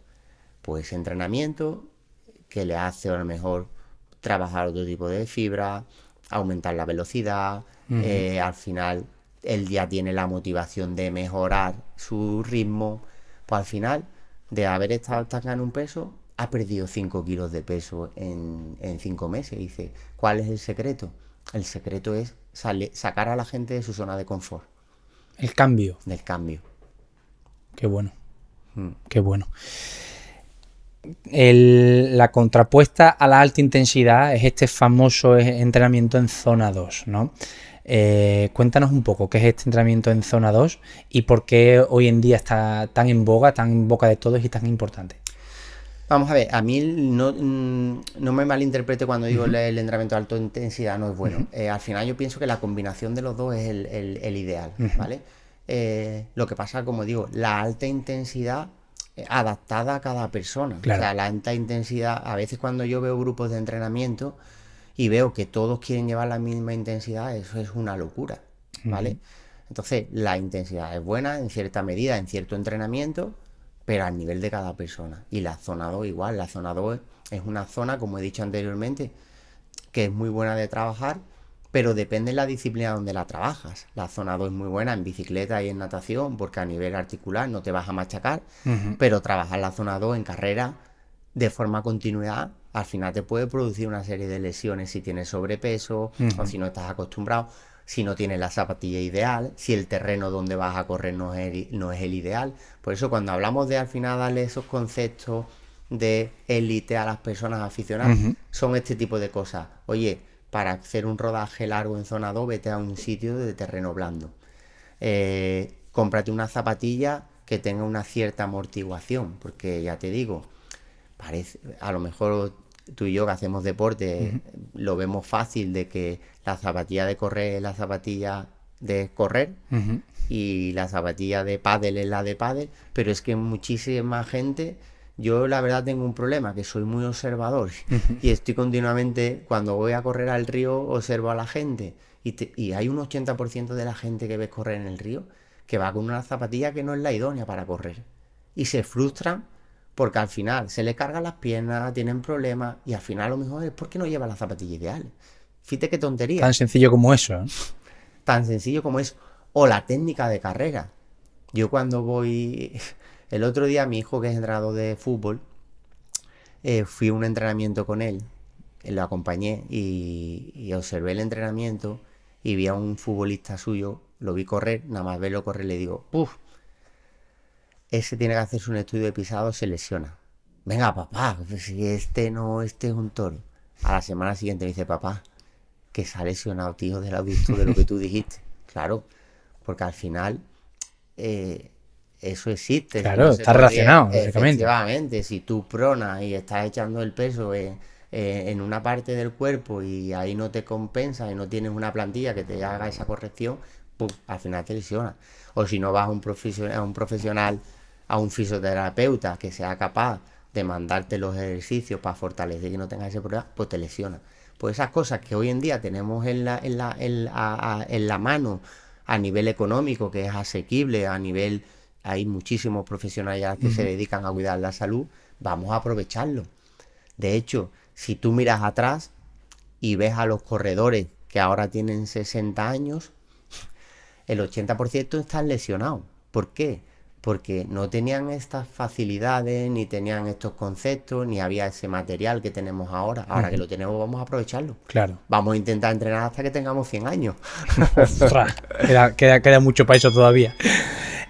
Pues entrenamiento que le hace a lo mejor trabajar otro tipo de fibra, aumentar la velocidad, al final él ya tiene la motivación de mejorar su ritmo, pues al final de haber estado estancado en un peso, ha perdido 5 kilos de peso en 5 meses. Dice, ¿cuál es el secreto? El secreto es sacar a la gente de su zona de confort. El cambio. Del cambio. Qué bueno. Qué bueno. La contrapuesta a la alta intensidad es este famoso entrenamiento en zona 2, ¿no? Cuéntanos un poco qué es este entrenamiento en zona 2 y por qué hoy en día está tan en boca de todos y tan importante. Vamos a ver, a mí no me malinterprete cuando digo el entrenamiento de alta intensidad no es bueno. Al final yo pienso que la combinación de los dos es el ideal, ¿vale? Lo que pasa, como digo, la alta intensidad adaptada a cada persona. Claro. O sea, la alta intensidad, a veces cuando yo veo grupos de entrenamiento y veo que todos quieren llevar la misma intensidad, eso es una locura, ¿vale? Entonces, la intensidad es buena en cierta medida, en cierto entrenamiento, pero al nivel de cada persona. Y la zona 2 igual, la zona 2 es una zona, como he dicho anteriormente, que es muy buena de trabajar, pero depende de la disciplina donde la trabajas. La zona 2 es muy buena en bicicleta y en natación, porque a nivel articular no te vas a machacar, pero trabajar la zona 2 en carrera de forma continuada, al final te puede producir una serie de lesiones si tienes sobrepeso o si no estás acostumbrado, si no tienes la zapatilla ideal, si el terreno donde vas a correr no es el ideal. Por eso cuando hablamos de al final darle esos conceptos de élite a las personas aficionadas, son este tipo de cosas. Oye, para hacer un rodaje largo en zona 2, vete a un sitio de terreno blando. Cómprate una zapatilla que tenga una cierta amortiguación, porque ya te digo, parece, a lo mejor tú y yo que hacemos deporte, lo vemos fácil de que la zapatilla de correr es la zapatilla de correr y la zapatilla de pádel es la de pádel, pero es que muchísima gente, yo la verdad tengo un problema, que soy muy observador y estoy continuamente, cuando voy a correr al río, observo a la gente y hay un 80% de la gente que ves correr en el río que va con una zapatilla que no es la idónea para correr y se frustran porque al final se le cargan las piernas, tienen problemas y al final a lo mejor es porque no lleva la zapatilla ideal. Fíjate qué tontería. Tan sencillo como eso, ¿eh? Tan sencillo como eso. O la técnica de carrera. Yo cuando voy... El otro día mi hijo, que es entrenador de fútbol, fui a un entrenamiento con él, lo acompañé y observé el entrenamiento y vi a un futbolista suyo, lo vi correr, nada más verlo correr le digo, ¡puf! Ese tiene que hacerse un estudio de pisado, se lesiona. Venga, papá, si este es un toro. A la semana siguiente me dice, papá, que se ha lesionado, tío, de lo visto de lo que tú dijiste. Claro, porque al final eso existe. Claro, está relacionado, lógicamente. Efectivamente, si tú pronas y estás echando el peso en una parte del cuerpo y ahí no te compensa y no tienes una plantilla que te haga esa corrección, pues al final te lesionas. O si no vas a un profesional, a un fisioterapeuta que sea capaz de mandarte los ejercicios para fortalecer y no tengas ese problema, pues te lesiona. Pues esas cosas que hoy en día tenemos en la mano a nivel económico, que es asequible, a nivel, hay muchísimos profesionales ya que se dedican a cuidar la salud, vamos a aprovecharlo. De hecho, si tú miras atrás y ves a los corredores que ahora tienen 60 años, el 80% están lesionados. ¿Por qué? Porque no tenían estas facilidades, ni tenían estos conceptos, ni había ese material que tenemos ahora. Ahora que lo tenemos, vamos a aprovecharlo. Claro. Vamos a intentar entrenar hasta que tengamos 100 años. Ostras, queda mucho para eso todavía.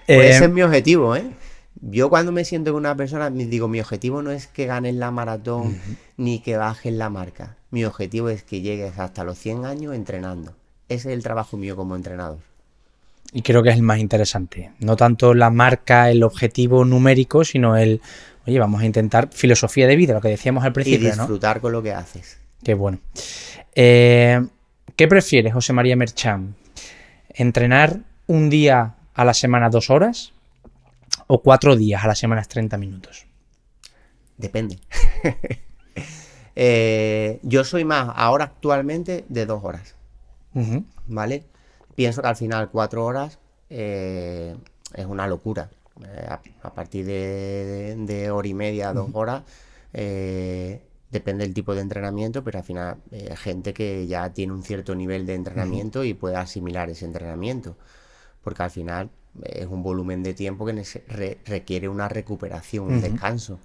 Pues ese es mi objetivo, ¿eh? Yo cuando me siento con una persona, digo, mi objetivo no es que ganes la maratón, ni que bajes la marca. Mi objetivo es que llegues hasta los 100 años entrenando. Ese es el trabajo mío como entrenador. Y creo que es el más interesante. No tanto la marca, el objetivo numérico, sino oye, vamos a intentar filosofía de vida, lo que decíamos al principio, y disfrutar, ¿no?, con lo que haces. Qué bueno. ¿Qué prefieres, José María Merchán? ¿Entrenar un día a la semana 2 horas o 4 días a la semana 30 minutos? Depende. Yo soy más ahora actualmente de 2 horas. ¿Vale? Pienso que al final 4 horas es una locura. A partir de hora y media, 2 horas, depende del tipo de entrenamiento, pero al final gente que ya tiene un cierto nivel de entrenamiento y puede asimilar ese entrenamiento, porque al final es un volumen de tiempo que requiere una recuperación, un descanso.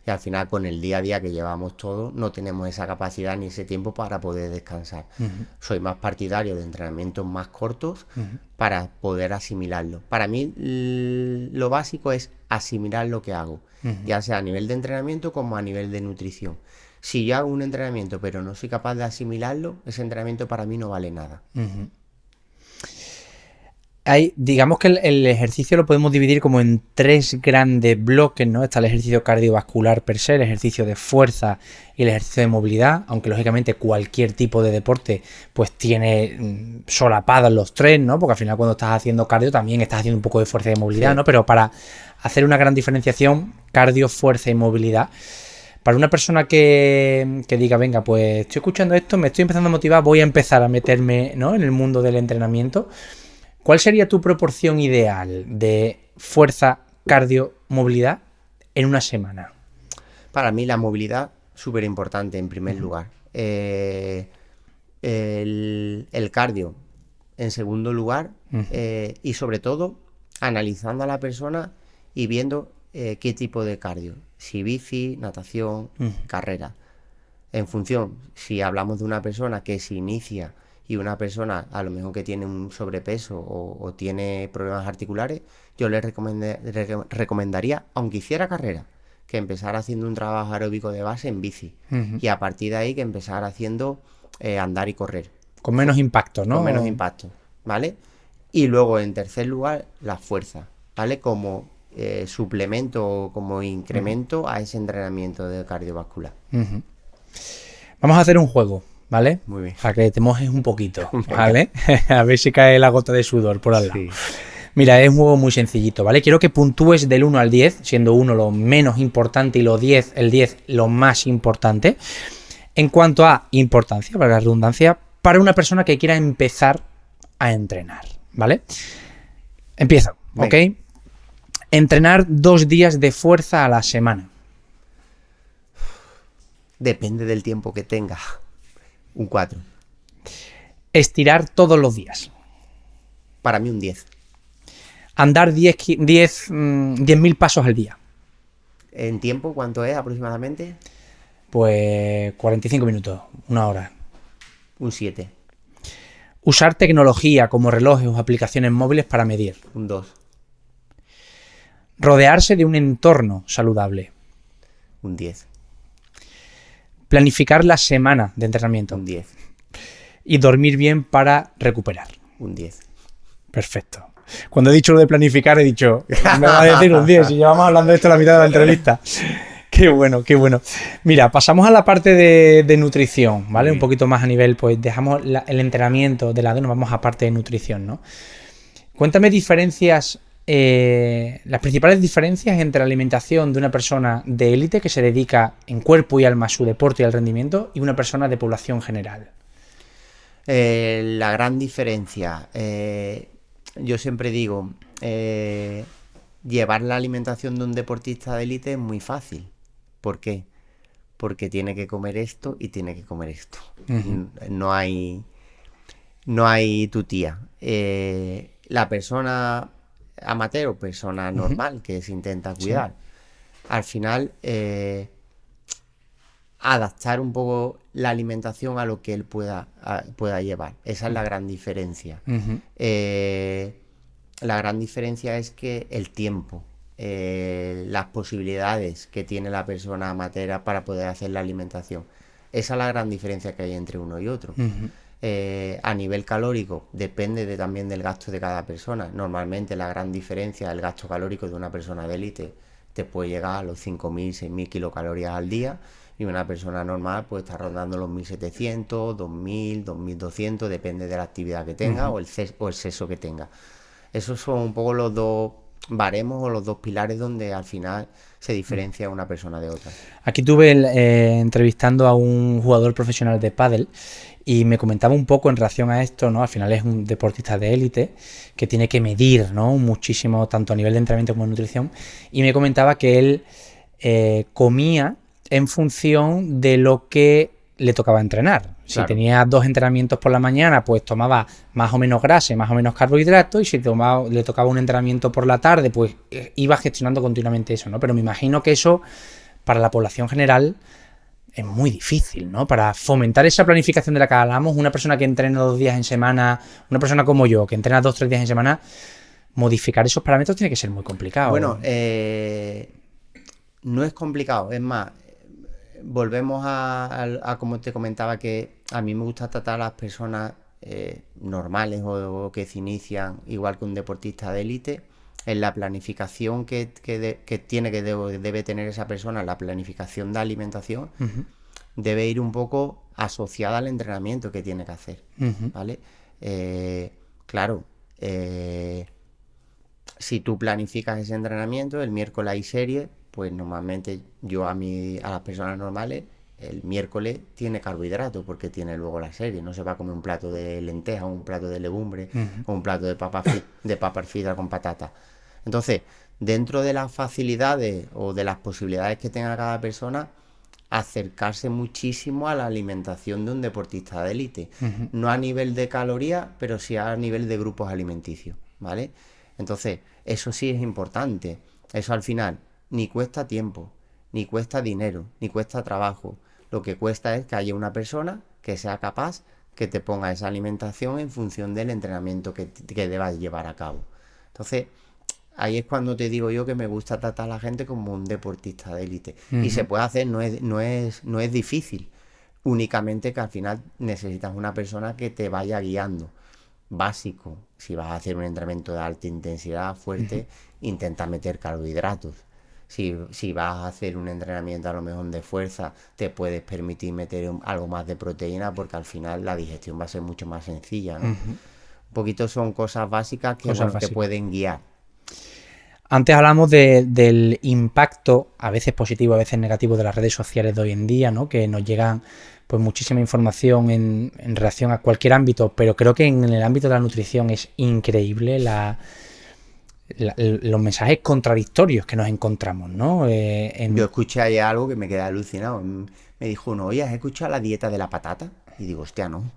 Y al final con el día a día que llevamos todos no tenemos esa capacidad ni ese tiempo para poder descansar. Soy más partidario de entrenamientos más cortos para poder asimilarlo. Para mí lo básico es asimilar lo que hago, ya sea a nivel de entrenamiento como a nivel de nutrición. Si yo hago un entrenamiento pero no soy capaz de asimilarlo, ese entrenamiento para mí no vale nada. Digamos que el ejercicio lo podemos dividir como en 3 grandes bloques, ¿no? Está el ejercicio cardiovascular per se, el ejercicio de fuerza y el ejercicio de movilidad, aunque lógicamente cualquier tipo de deporte pues tiene solapados los 3, ¿no? Porque al final cuando estás haciendo cardio también estás haciendo un poco de fuerza y de movilidad, sí, ¿no? Pero para hacer una gran diferenciación, cardio, fuerza y movilidad, para una persona que diga, venga, pues estoy escuchando esto, me estoy empezando a motivar, voy a empezar a meterme, ¿no?, en el mundo del entrenamiento, ¿cuál sería tu proporción ideal de fuerza, cardio, movilidad en una semana? Para mí la movilidad, súper importante en primer lugar. El cardio en segundo lugar, y sobre todo analizando a la persona y viendo qué tipo de cardio. Si bici, natación, carrera. En función, si hablamos de una persona que se inicia y una persona a lo mejor que tiene un sobrepeso o tiene problemas articulares, yo le recomendaría, aunque hiciera carrera, que empezara haciendo un trabajo aeróbico de base en bici, y a partir de ahí que empezara haciendo andar y correr. Con menos impacto, ¿no? Con menos impacto, ¿vale? Y luego, en tercer lugar, la fuerza, ¿vale? Como suplemento o como incremento a ese entrenamiento de cardiovascular. Vamos a hacer un juego, ¿vale? Muy bien. Para que te mojes un poquito, ¿vale? A ver si cae la gota de sudor por al lado. Sí. Mira, es un juego muy sencillito, ¿vale? Quiero que puntúes del 1 al 10, siendo 1 lo menos importante y el 10 lo más importante. En cuanto a importancia, para la redundancia, para una persona que quiera empezar a entrenar, ¿vale? Empiezo, ¿ok? Venga. Entrenar 2 días de fuerza a la semana. Depende del tiempo que tenga. Un 4. Estirar todos los días. Para mí un 10. Andar 10.000 pasos al día. ¿En tiempo cuánto es aproximadamente? Pues 45 minutos, 1 hora. Un 7. Usar tecnología como relojes o aplicaciones móviles para medir. Un 2. Rodearse de un entorno saludable. Un 10. Planificar la semana de entrenamiento. Un 10. Y dormir bien para recuperar. Un 10. Perfecto. Cuando he dicho lo de planificar, he dicho, me va a decir un 10 y llevamos hablando de esto a la mitad de la entrevista. Qué bueno, qué bueno. Mira, pasamos a la parte de nutrición, ¿vale? Un poquito más a nivel, pues dejamos el entrenamiento de lado y nos vamos a parte de nutrición, ¿no? Cuéntame diferencias, las principales diferencias entre la alimentación de una persona de élite que se dedica en cuerpo y alma a su deporte y al rendimiento y una persona de población general. La gran diferencia, yo siempre digo, llevar la alimentación de un deportista de élite es muy fácil. ¿Por qué? Porque tiene que comer esto y tiene que comer esto. No hay tutía. La persona amateur o persona normal que se intenta cuidar, al final adaptar un poco la alimentación a lo que él pueda llevar. Esa es la gran diferencia. La gran diferencia es que el tiempo, las posibilidades que tiene la persona amateur para poder hacer la alimentación. Esa es la gran diferencia que hay entre uno y otro. A nivel calórico depende también del gasto de cada persona. Normalmente la gran diferencia, el gasto calórico de una persona de élite te puede llegar a los 5.000, 6.000 kilocalorías al día, y una persona normal puede estar rondando los 1.700, 2.000, 2.200, depende de la actividad que tenga o el sexo que tenga. Esos son un poco los dos baremos o los dos pilares donde al final se diferencia una persona de otra. Aquí tuve entrevistando a un jugador profesional de pádel y me comentaba un poco en relación a esto, ¿no? Al final es un deportista de élite que tiene que medir, ¿no? Muchísimo, tanto a nivel de entrenamiento como de nutrición, y me comentaba que él comía en función de lo que le tocaba entrenar. Si tenía 2 entrenamientos por la mañana, pues tomaba más o menos grasa y más o menos carbohidratos, y si le tocaba un entrenamiento por la tarde, pues iba gestionando continuamente eso, ¿no? Pero me imagino que eso para la población general es muy difícil, ¿no? Para fomentar esa planificación de la que hablamos, una persona que entrena 2 días en semana, una persona como yo, que entrena 2 o 3 días en semana, modificar esos parámetros tiene que ser muy complicado. Bueno, no es complicado, es más, volvemos a como te comentaba, que a mí me gusta tratar a las personas normales o que se inician igual que un deportista de élite, en la planificación que debe tener esa persona, la planificación de alimentación, debe ir un poco asociada al entrenamiento que tiene que hacer, ¿vale? Claro, si tú planificas ese entrenamiento, el miércoles hay serie, pues normalmente yo a las personas normales, el miércoles tiene carbohidratos porque tiene luego la serie. No se va a comer un plato de lentejas, un plato de legumbre o un plato de papas fritas con patata. Entonces, dentro de las facilidades o de las posibilidades que tenga cada persona, acercarse muchísimo a la alimentación de un deportista de élite. No a nivel de calorías, pero sí a nivel de grupos alimenticios, ¿vale? Entonces, eso sí es importante. Eso al final ni cuesta tiempo, ni cuesta dinero, ni cuesta trabajo. Lo que cuesta es que haya una persona que sea capaz que te ponga esa alimentación en función del entrenamiento que debas llevar a cabo. Entonces, ahí es cuando te digo yo que me gusta tratar a la gente como un deportista de élite. Y se puede hacer, no es difícil. Únicamente que al final necesitas una persona que te vaya guiando. Básico, si vas a hacer un entrenamiento de alta intensidad, fuerte, intenta meter carbohidratos. Si vas a hacer un entrenamiento a lo mejor de fuerza, te puedes permitir meter algo más de proteína porque al final la digestión va a ser mucho más sencilla, ¿no? Un poquito son cosas básicas que, Cosas bueno, te básicas. pueden guiar. Antes hablamos del impacto, a veces positivo, a veces negativo, de las redes sociales de hoy en día, ¿no? Que nos llegan pues muchísima información en relación a cualquier ámbito, pero creo que en el ámbito de la nutrición es increíble los mensajes contradictorios que nos encontramos, ¿no? Yo escuché ayer algo que me quedé alucinado. Me dijo uno, oye, ¿has escuchado la dieta de la patata? Y digo, hostia, no.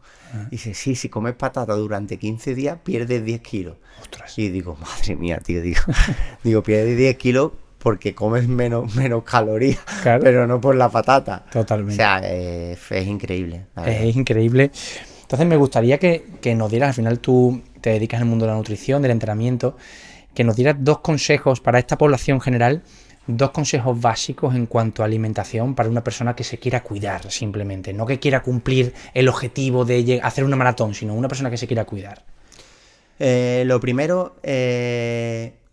Dice, sí, si comes patata durante 15 días, pierdes 10 kilos. Ostras. Y digo, madre mía, tío, digo, pierdes 10 kilos porque comes menos calorías, Claro. pero no por la patata. Totalmente. O sea, es increíble. La verdad. Es increíble. Entonces me gustaría que nos dieras, al final tú te dedicas al mundo de la nutrición, del entrenamiento, que nos dieras 2 consejos para esta población general, 2 consejos básicos en cuanto a alimentación para una persona que se quiera cuidar simplemente, no que quiera cumplir el objetivo de hacer una maratón, sino una persona que se quiera cuidar. Lo primero,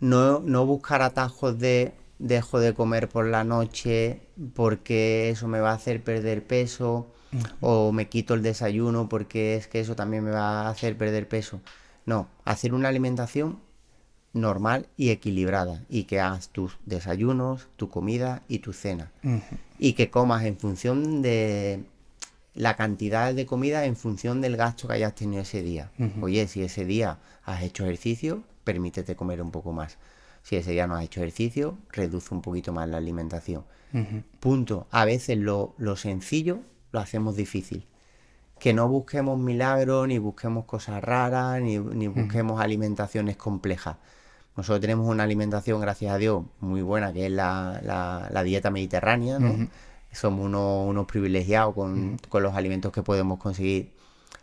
no buscar atajos de dejo de comer por la noche porque eso me va a hacer perder peso, o me quito el desayuno porque es que eso también me va a hacer perder peso. No, hacer una alimentación normal y equilibrada y que hagas tus desayunos, tu comida y tu cena. Y que comas en función de la cantidad de comida, en función del gasto que hayas tenido ese día. Oye, si ese día has hecho ejercicio, permítete comer un poco más. Si ese día no has hecho ejercicio, reduce un poquito más la alimentación. Punto. A veces lo sencillo lo hacemos difícil. Que no busquemos milagros, ni busquemos cosas raras, ni busquemos alimentaciones complejas. Nosotros tenemos una alimentación, gracias a Dios, muy buena, que es la dieta mediterránea, ¿no? Somos unos privilegiados con los alimentos que podemos conseguir,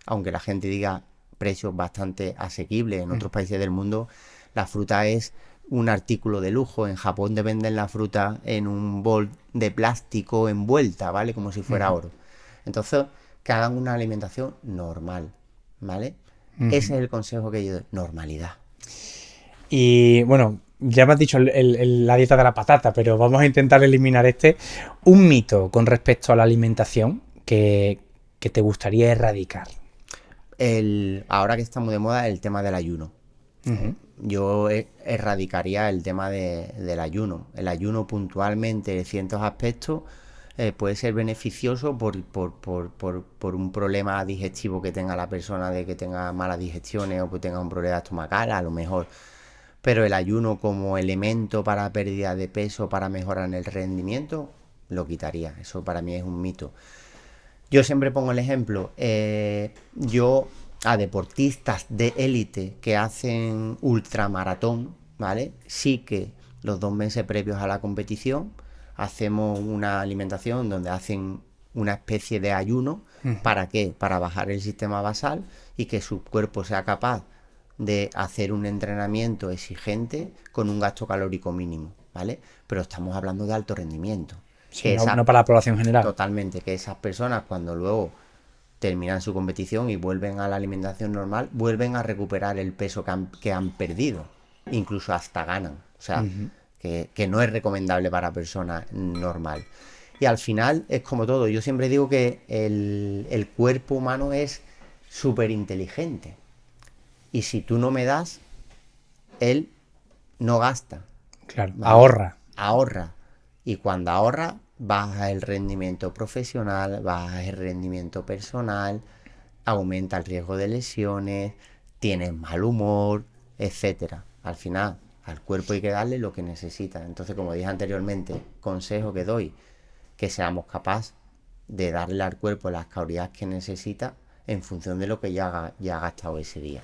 aunque la gente diga precios bastante asequibles. En otros países del mundo la fruta es un artículo de lujo. En Japón te venden la fruta en un bol de plástico envuelta, ¿vale? Como si fuera oro. Entonces, que hagan una alimentación normal, ¿vale? Ese es el consejo que yo doy, normalidad. Y bueno, ya me has dicho la dieta de la patata, pero vamos a intentar eliminar un mito con respecto a la alimentación que te gustaría erradicar. Ahora que estamos de moda, el tema del ayuno. Yo erradicaría el tema del ayuno. El ayuno puntualmente en ciertos aspectos puede ser beneficioso por un problema digestivo que tenga la persona, de que tenga malas digestiones o que tenga un problema estomacal, a lo mejor. Pero el ayuno como elemento para pérdida de peso, para mejorar el rendimiento, lo quitaría. Eso para mí es un mito. Yo siempre pongo el ejemplo. Yo a deportistas de élite que hacen ultramaratón, ¿vale? Sí que los 2 meses previos a la competición hacemos una alimentación donde hacen una especie de ayuno. ¿Para qué? Para bajar el sistema basal y que su cuerpo sea capaz de hacer un entrenamiento exigente con un gasto calórico mínimo, ¿vale? Pero estamos hablando de alto rendimiento. Sí, no para la población general. Totalmente, que esas personas cuando luego terminan su competición y vuelven a la alimentación normal, vuelven a recuperar el peso que han perdido, incluso hasta ganan. O sea, que no es recomendable para personas normal. Y al final es como todo. Yo siempre digo que el cuerpo humano es súper inteligente. Y si tú no me das, él no gasta. Claro, ¿vale? Ahorra. Y cuando ahorra, baja el rendimiento profesional, baja el rendimiento personal, aumenta el riesgo de lesiones, tienes mal humor, etcétera. Al final, al cuerpo hay que darle lo que necesita. Entonces, como dije anteriormente, consejo que doy, que seamos capaces de darle al cuerpo las calorías que necesita en función de lo que ya ha gastado ese día.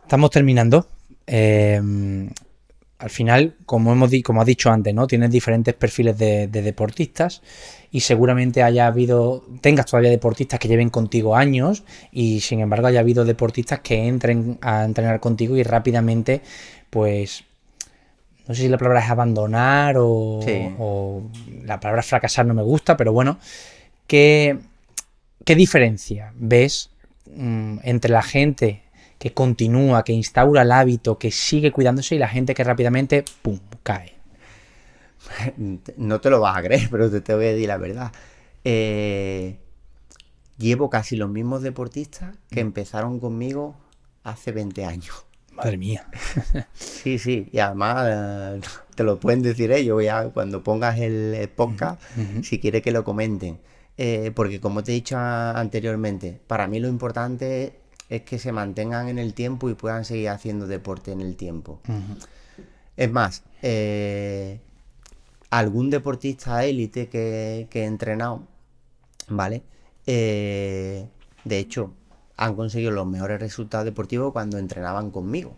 Estamos terminando. Al final, como has dicho antes, ¿no? Tienes diferentes perfiles de deportistas y seguramente tengas todavía deportistas que lleven contigo años y sin embargo haya habido deportistas que entren a entrenar contigo y rápidamente, pues, no sé si la palabra es abandonar o la palabra fracasar no me gusta, pero bueno, ¿qué diferencia ves entre la gente que continúa, que instaura el hábito, que sigue cuidándose y la gente que rápidamente, ¡pum!, cae? No te lo vas a creer, pero te voy a decir la verdad. Llevo casi los mismos deportistas que empezaron conmigo hace 20 años. Madre mía. Sí, sí, y además te lo pueden decir ellos ya cuando pongas el podcast, si quieres que lo comenten. Porque como te he dicho anteriormente, para mí lo importante es que se mantengan en el tiempo y puedan seguir haciendo deporte en el tiempo. Es más, algún deportista élite que he entrenado, ¿vale? De hecho, han conseguido los mejores resultados deportivos cuando entrenaban conmigo.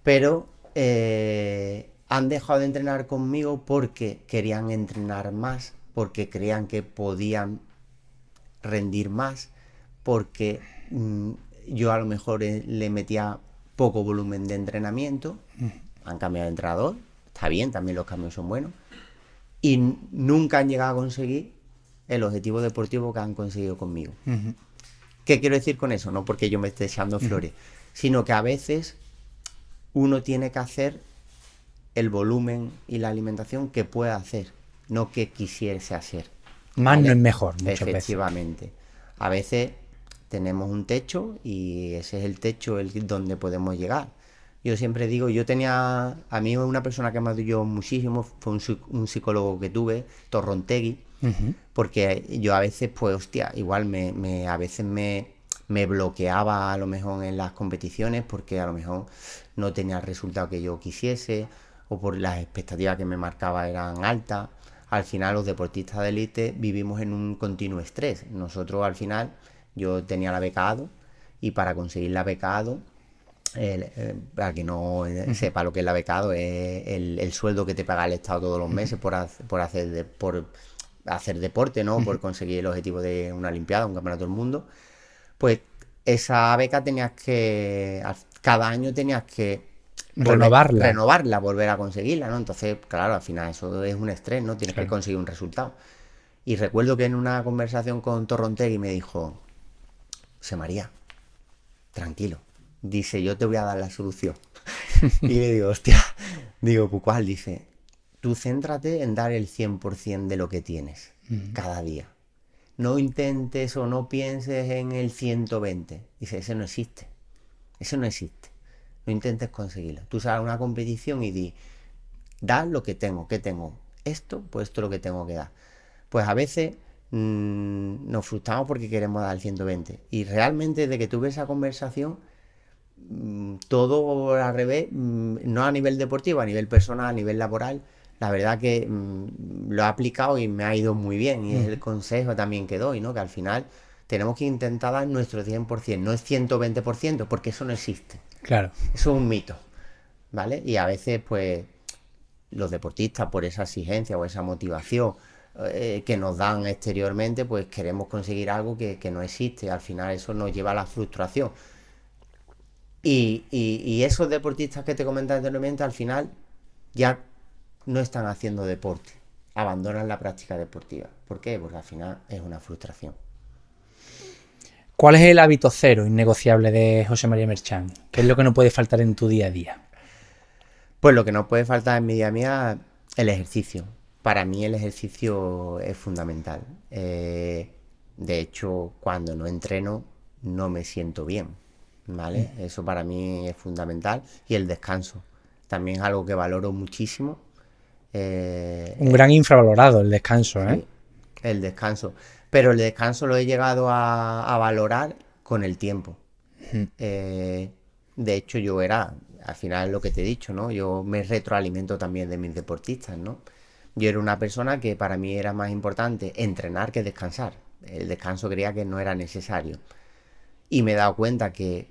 Pero han dejado de entrenar conmigo porque querían entrenar más, porque creían que podían rendir más, porque yo a lo mejor le metía poco volumen de entrenamiento. Han cambiado de entrenador, está bien, también los cambios son buenos, y nunca han llegado a conseguir el objetivo deportivo que han conseguido conmigo. ¿Qué quiero decir con eso? No porque yo me esté echando flores, sino que a veces uno tiene que hacer el volumen y la alimentación que pueda hacer, no que quisiese hacer. Más no es mejor, muchas veces. Efectivamente. A veces tenemos un techo y ese es el techo donde podemos llegar. Yo siempre digo, a mí una persona que me ayudó muchísimo fue un psicólogo que tuve, Torrontegui, porque yo a veces, pues, hostia, igual a veces me bloqueaba a lo mejor en las competiciones porque a lo mejor no tenía el resultado que yo quisiese o por las expectativas que me marcaba eran altas. Al final los deportistas de élite vivimos en un continuo estrés. Nosotros al final, yo tenía la beca ADO y para conseguir la beca ADO, para que no sepa lo que es la beca ADO, es el sueldo que te paga el Estado todos los meses por hacer deporte, ¿no? Por conseguir el objetivo de una Olimpiada, un Campeonato del Mundo. Pues esa beca cada año tenías que renovarla, volver a conseguirla, ¿no? Entonces, claro, al final eso es un estrés, ¿no? Tienes que conseguir un resultado. Y recuerdo que en una conversación con Torrontegui me dijo, José María, tranquilo, dice, yo te voy a dar la solución. Y le digo, hostia, digo, pues ¿cuál? Dice, tú céntrate en dar el 100% de lo que tienes cada día. No intentes o no pienses en el 120. Dice, ese no existe. Eso no existe. No intentes conseguirlo. Tú sales a una competición y di, da lo que tengo. ¿Qué tengo? Esto, pues esto es lo que tengo que dar. Pues a veces nos frustramos porque queremos dar el 120. Y realmente desde que tuve esa conversación, todo al revés, no a nivel deportivo, a nivel personal, a nivel laboral, la verdad que lo he aplicado y me ha ido muy bien. Y es el consejo también que doy, ¿no? Que al final tenemos que intentar dar nuestro 100%, no es 120%, porque eso no existe. Claro. Eso es un mito, ¿vale? Y a veces, pues, los deportistas, por esa exigencia o esa motivación que nos dan exteriormente, pues queremos conseguir algo que no existe. Al final eso nos lleva a la frustración. Y esos deportistas que te comentaba anteriormente, al final ya no están haciendo deporte, abandonan la práctica deportiva. ¿Por qué? Porque al final es una frustración. ¿Cuál es el hábito cero innegociable de José María Merchán? ¿Qué es lo que no puede faltar en tu día a día? Pues lo que no puede faltar en mi día a día, el ejercicio. Para mí el ejercicio es fundamental. De hecho, cuando no entreno, no me siento bien, ¿vale? Eso para mí es fundamental. Y el descanso. También es algo que valoro muchísimo. Un gran infravalorado el descanso, ¿eh? Sí, el descanso. Pero el descanso lo he llegado a valorar con el tiempo. De hecho, al final lo que te he dicho, ¿no? Yo me retroalimento también de mis deportistas, ¿no? Yo era una persona que para mí era más importante entrenar que descansar. El descanso creía que no era necesario. Y me he dado cuenta que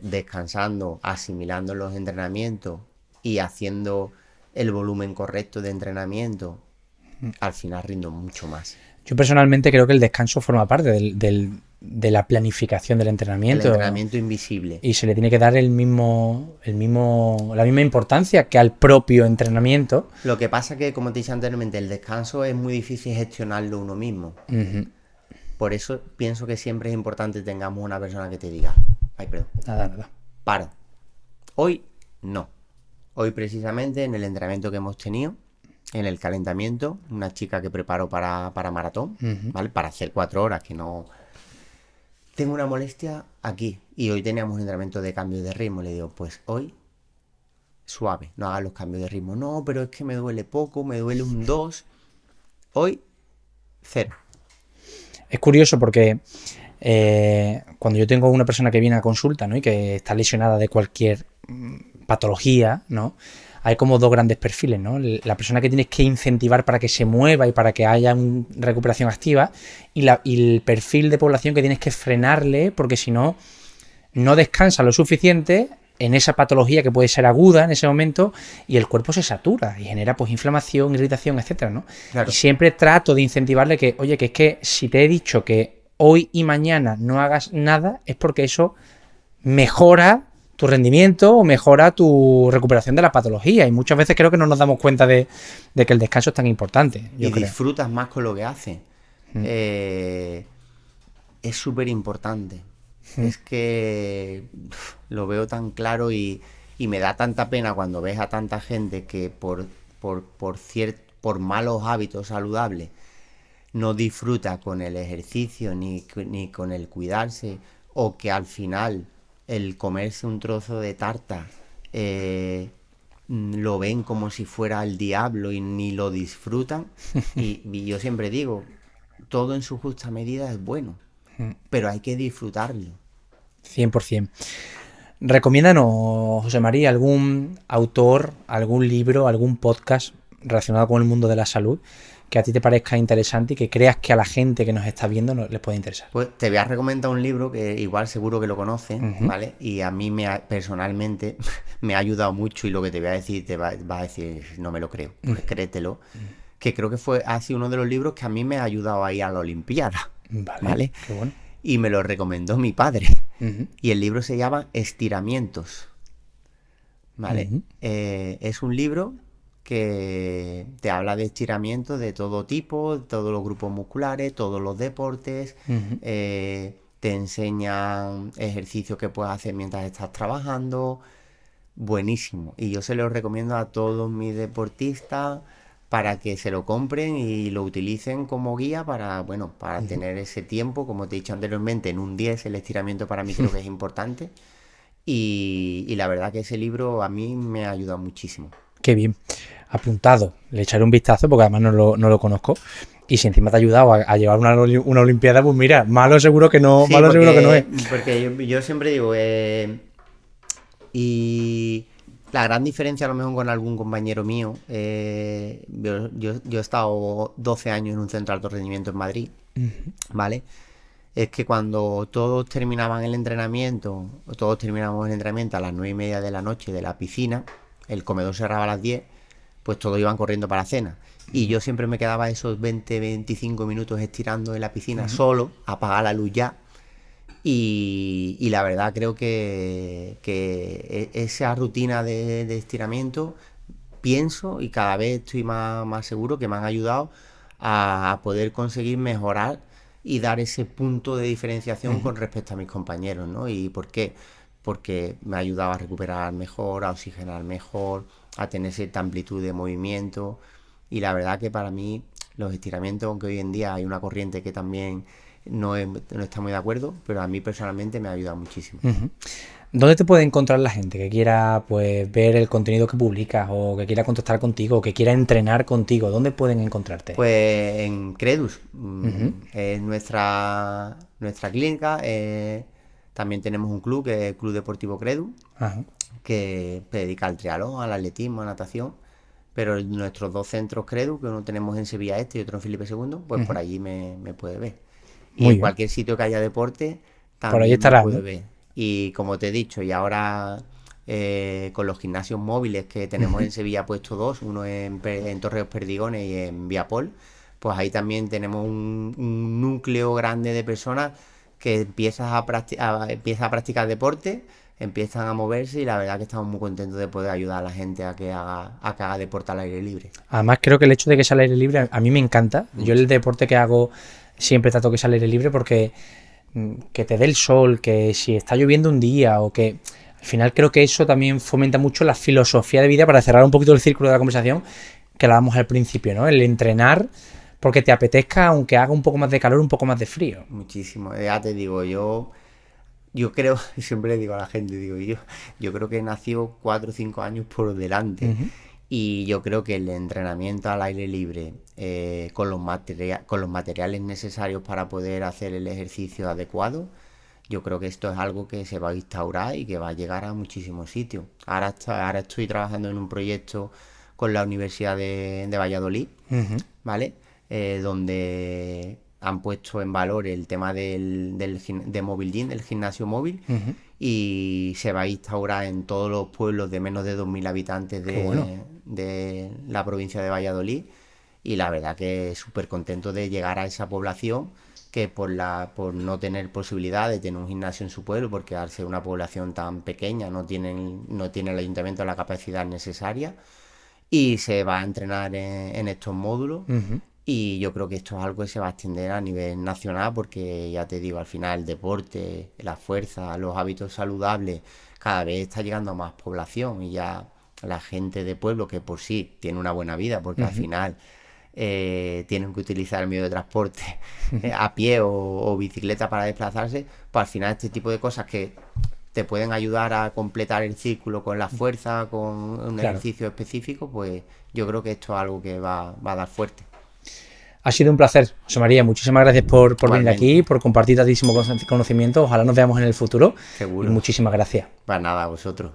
descansando, asimilando los entrenamientos y haciendo el volumen correcto de entrenamiento, al final rindo mucho más. Yo personalmente creo que el descanso forma parte de la planificación del entrenamiento. El entrenamiento invisible. Y se le tiene que dar la misma importancia que al propio entrenamiento. Lo que pasa que, como te dije anteriormente, el descanso es muy difícil gestionarlo uno mismo. Por eso pienso que siempre es importante que tengamos una persona que te diga, ay, perdón, Nada. para. Hoy no. Hoy precisamente en el entrenamiento que hemos tenido, en el calentamiento, una chica que preparo para maratón, ¿vale? Para hacer 4 horas, que no... Tengo una molestia aquí y hoy teníamos un entrenamiento de cambio de ritmo. Le digo, pues hoy suave, no hagas los cambios de ritmo. No, pero es que me duele poco, me duele un 2. Hoy, 0. Es curioso porque cuando yo tengo una persona que viene a consulta, ¿no? Y que está lesionada de cualquier patología, ¿no? Hay como dos grandes perfiles, ¿no? La persona que tienes que incentivar para que se mueva y para que haya una recuperación activa y el perfil de población que tienes que frenarle porque si no, no descansa lo suficiente en esa patología que puede ser aguda en ese momento y el cuerpo se satura y genera pues inflamación, irritación, etcétera, ¿no? Claro. Y siempre trato de incentivarle que, oye, que es que si te he dicho que hoy y mañana no hagas nada es porque eso mejora tu rendimiento o mejora tu recuperación de la patología y muchas veces creo que no nos damos cuenta de que el descanso es tan importante. Y disfrutas más con lo que haces. Es súper importante. Es que lo veo tan claro y me da tanta pena cuando ves a tanta gente que por malos hábitos saludables no disfruta con el ejercicio ni con el cuidarse, o que al final el comerse un trozo de tarta lo ven como si fuera el diablo y ni lo disfrutan. Y yo siempre digo, todo en su justa medida es bueno, pero hay que disfrutarlo. 100%. Recomiéndanos, José María, algún autor, algún libro, algún podcast relacionado con el mundo de la salud que a ti te parezca interesante y que creas que a la gente que nos está viendo les puede interesar. Pues te voy a recomendar un libro que igual seguro que lo conoces, ¿vale? Y a mí personalmente me ha ayudado mucho, y lo que te voy a decir te vas a decir, no me lo creo, pues créetelo, que creo que ha sido uno de los libros que a mí me ha ayudado a ir a la Olimpiada, ¿vale? Qué bueno. Y me lo recomendó mi padre. Y el libro se llama Estiramientos, ¿vale? Es un libro que te habla de estiramientos de todo tipo, todos los grupos musculares, todos los deportes, te enseñan ejercicios que puedes hacer mientras estás trabajando. Buenísimo. Y yo se lo recomiendo a todos mis deportistas para que se lo compren y lo utilicen como guía para tener ese tiempo. Como te he dicho anteriormente, en un 10 el estiramiento para mí creo que es importante. Y la verdad que ese libro a mí me ha ayudado muchísimo. Qué bien. Apuntado. Le echaré un vistazo porque además no lo conozco. Y si encima te ha ayudado a llevar una Olimpiada, pues mira, malo seguro que no, sí, seguro que no es. Porque yo siempre digo, y la gran diferencia a lo mejor con algún compañero mío, yo he estado 12 años en un centro de alto rendimiento en Madrid, ¿vale? Es que cuando todos terminaban el entrenamiento, todos terminábamos el entrenamiento a las 9:30 de la noche de la piscina, el comedor cerraba a las 10, pues todos iban corriendo para la cena. Y yo siempre me quedaba esos 20-25 minutos estirando en la piscina solo, apagar la luz ya. Y la verdad creo que esa rutina de estiramiento, pienso y cada vez estoy más seguro que me han ayudado a poder conseguir mejorar y dar ese punto de diferenciación con respecto a mis compañeros, ¿no? ¿Y por qué? Porque me ha ayudado a recuperar mejor, a oxigenar mejor, a tener cierta amplitud de movimiento. Y la verdad que para mí los estiramientos, aunque hoy en día hay una corriente que también no está muy de acuerdo, pero a mí personalmente me ha ayudado muchísimo. ¿Dónde te puede encontrar la gente que quiera pues ver el contenido que publicas o que quiera contactar contigo o que quiera entrenar contigo? ¿Dónde pueden encontrarte? Pues en Credus, es nuestra clínica. También tenemos un club que es el Club Deportivo Credus, que se dedica al triatlón, al atletismo, a natación. Pero nuestros dos centros Credus, que uno tenemos en Sevilla Este y otro en Felipe II, pues por allí me puede ver. Y en cualquier sitio que haya deporte, también por ahí estará, me puede ver. Y como te he dicho, y ahora con los gimnasios móviles que tenemos en Sevilla puesto dos, uno en Torreos Perdigones y en Viapol, pues ahí también tenemos un núcleo grande de personas que empiezan a practicar deporte, empiezan a moverse, y la verdad que estamos muy contentos de poder ayudar a la gente a que haga deporte al aire libre. Además creo que el hecho de que sea al aire libre a mí me encanta. Yo el deporte que hago siempre trato que sea al aire libre porque que te dé el sol, que si está lloviendo un día o que... Al final creo que eso también fomenta mucho la filosofía de vida, para cerrar un poquito el círculo de la conversación, que hablábamos al principio, ¿no? El entrenar porque te apetezca, aunque haga un poco más de calor, un poco más de frío. Muchísimo. Ya te digo, yo creo, siempre le digo a la gente, digo, yo creo que he nacido 4 o 5 años por delante. Y yo creo que el entrenamiento al aire libre, con los materiales necesarios para poder hacer el ejercicio adecuado, yo creo que esto es algo que se va a instaurar y que va a llegar a muchísimos sitios. Ahora estoy trabajando en un proyecto con la Universidad de Valladolid, ¿vale? Donde han puesto en valor el tema de Mobile Gym, del gimnasio móvil, y se va a instaurar en todos los pueblos de menos de 2.000 habitantes de la provincia de Valladolid. Y la verdad que súper contento de llegar a esa población que por no tener posibilidad de tener un gimnasio en su pueblo, porque al ser una población tan pequeña no tiene el ayuntamiento la capacidad necesaria, y se va a entrenar en estos módulos. Y yo creo que esto es algo que se va a extender a nivel nacional, porque ya te digo, al final el deporte, la fuerza, los hábitos saludables, cada vez está llegando a más población, y ya la gente de pueblo, que por sí tiene una buena vida, porque al final tienen que utilizar el medio de transporte a pie o bicicleta para desplazarse, pues al final este tipo de cosas que te pueden ayudar a completar el círculo con la fuerza, con un ejercicio específico, pues yo creo que esto es algo que va a dar fuerte. Ha sido un placer, José María. Muchísimas gracias por venir aquí, por compartir tantísimo conocimiento. Ojalá nos veamos en el futuro. Seguro. Y muchísimas gracias. Pues nada, a vosotros.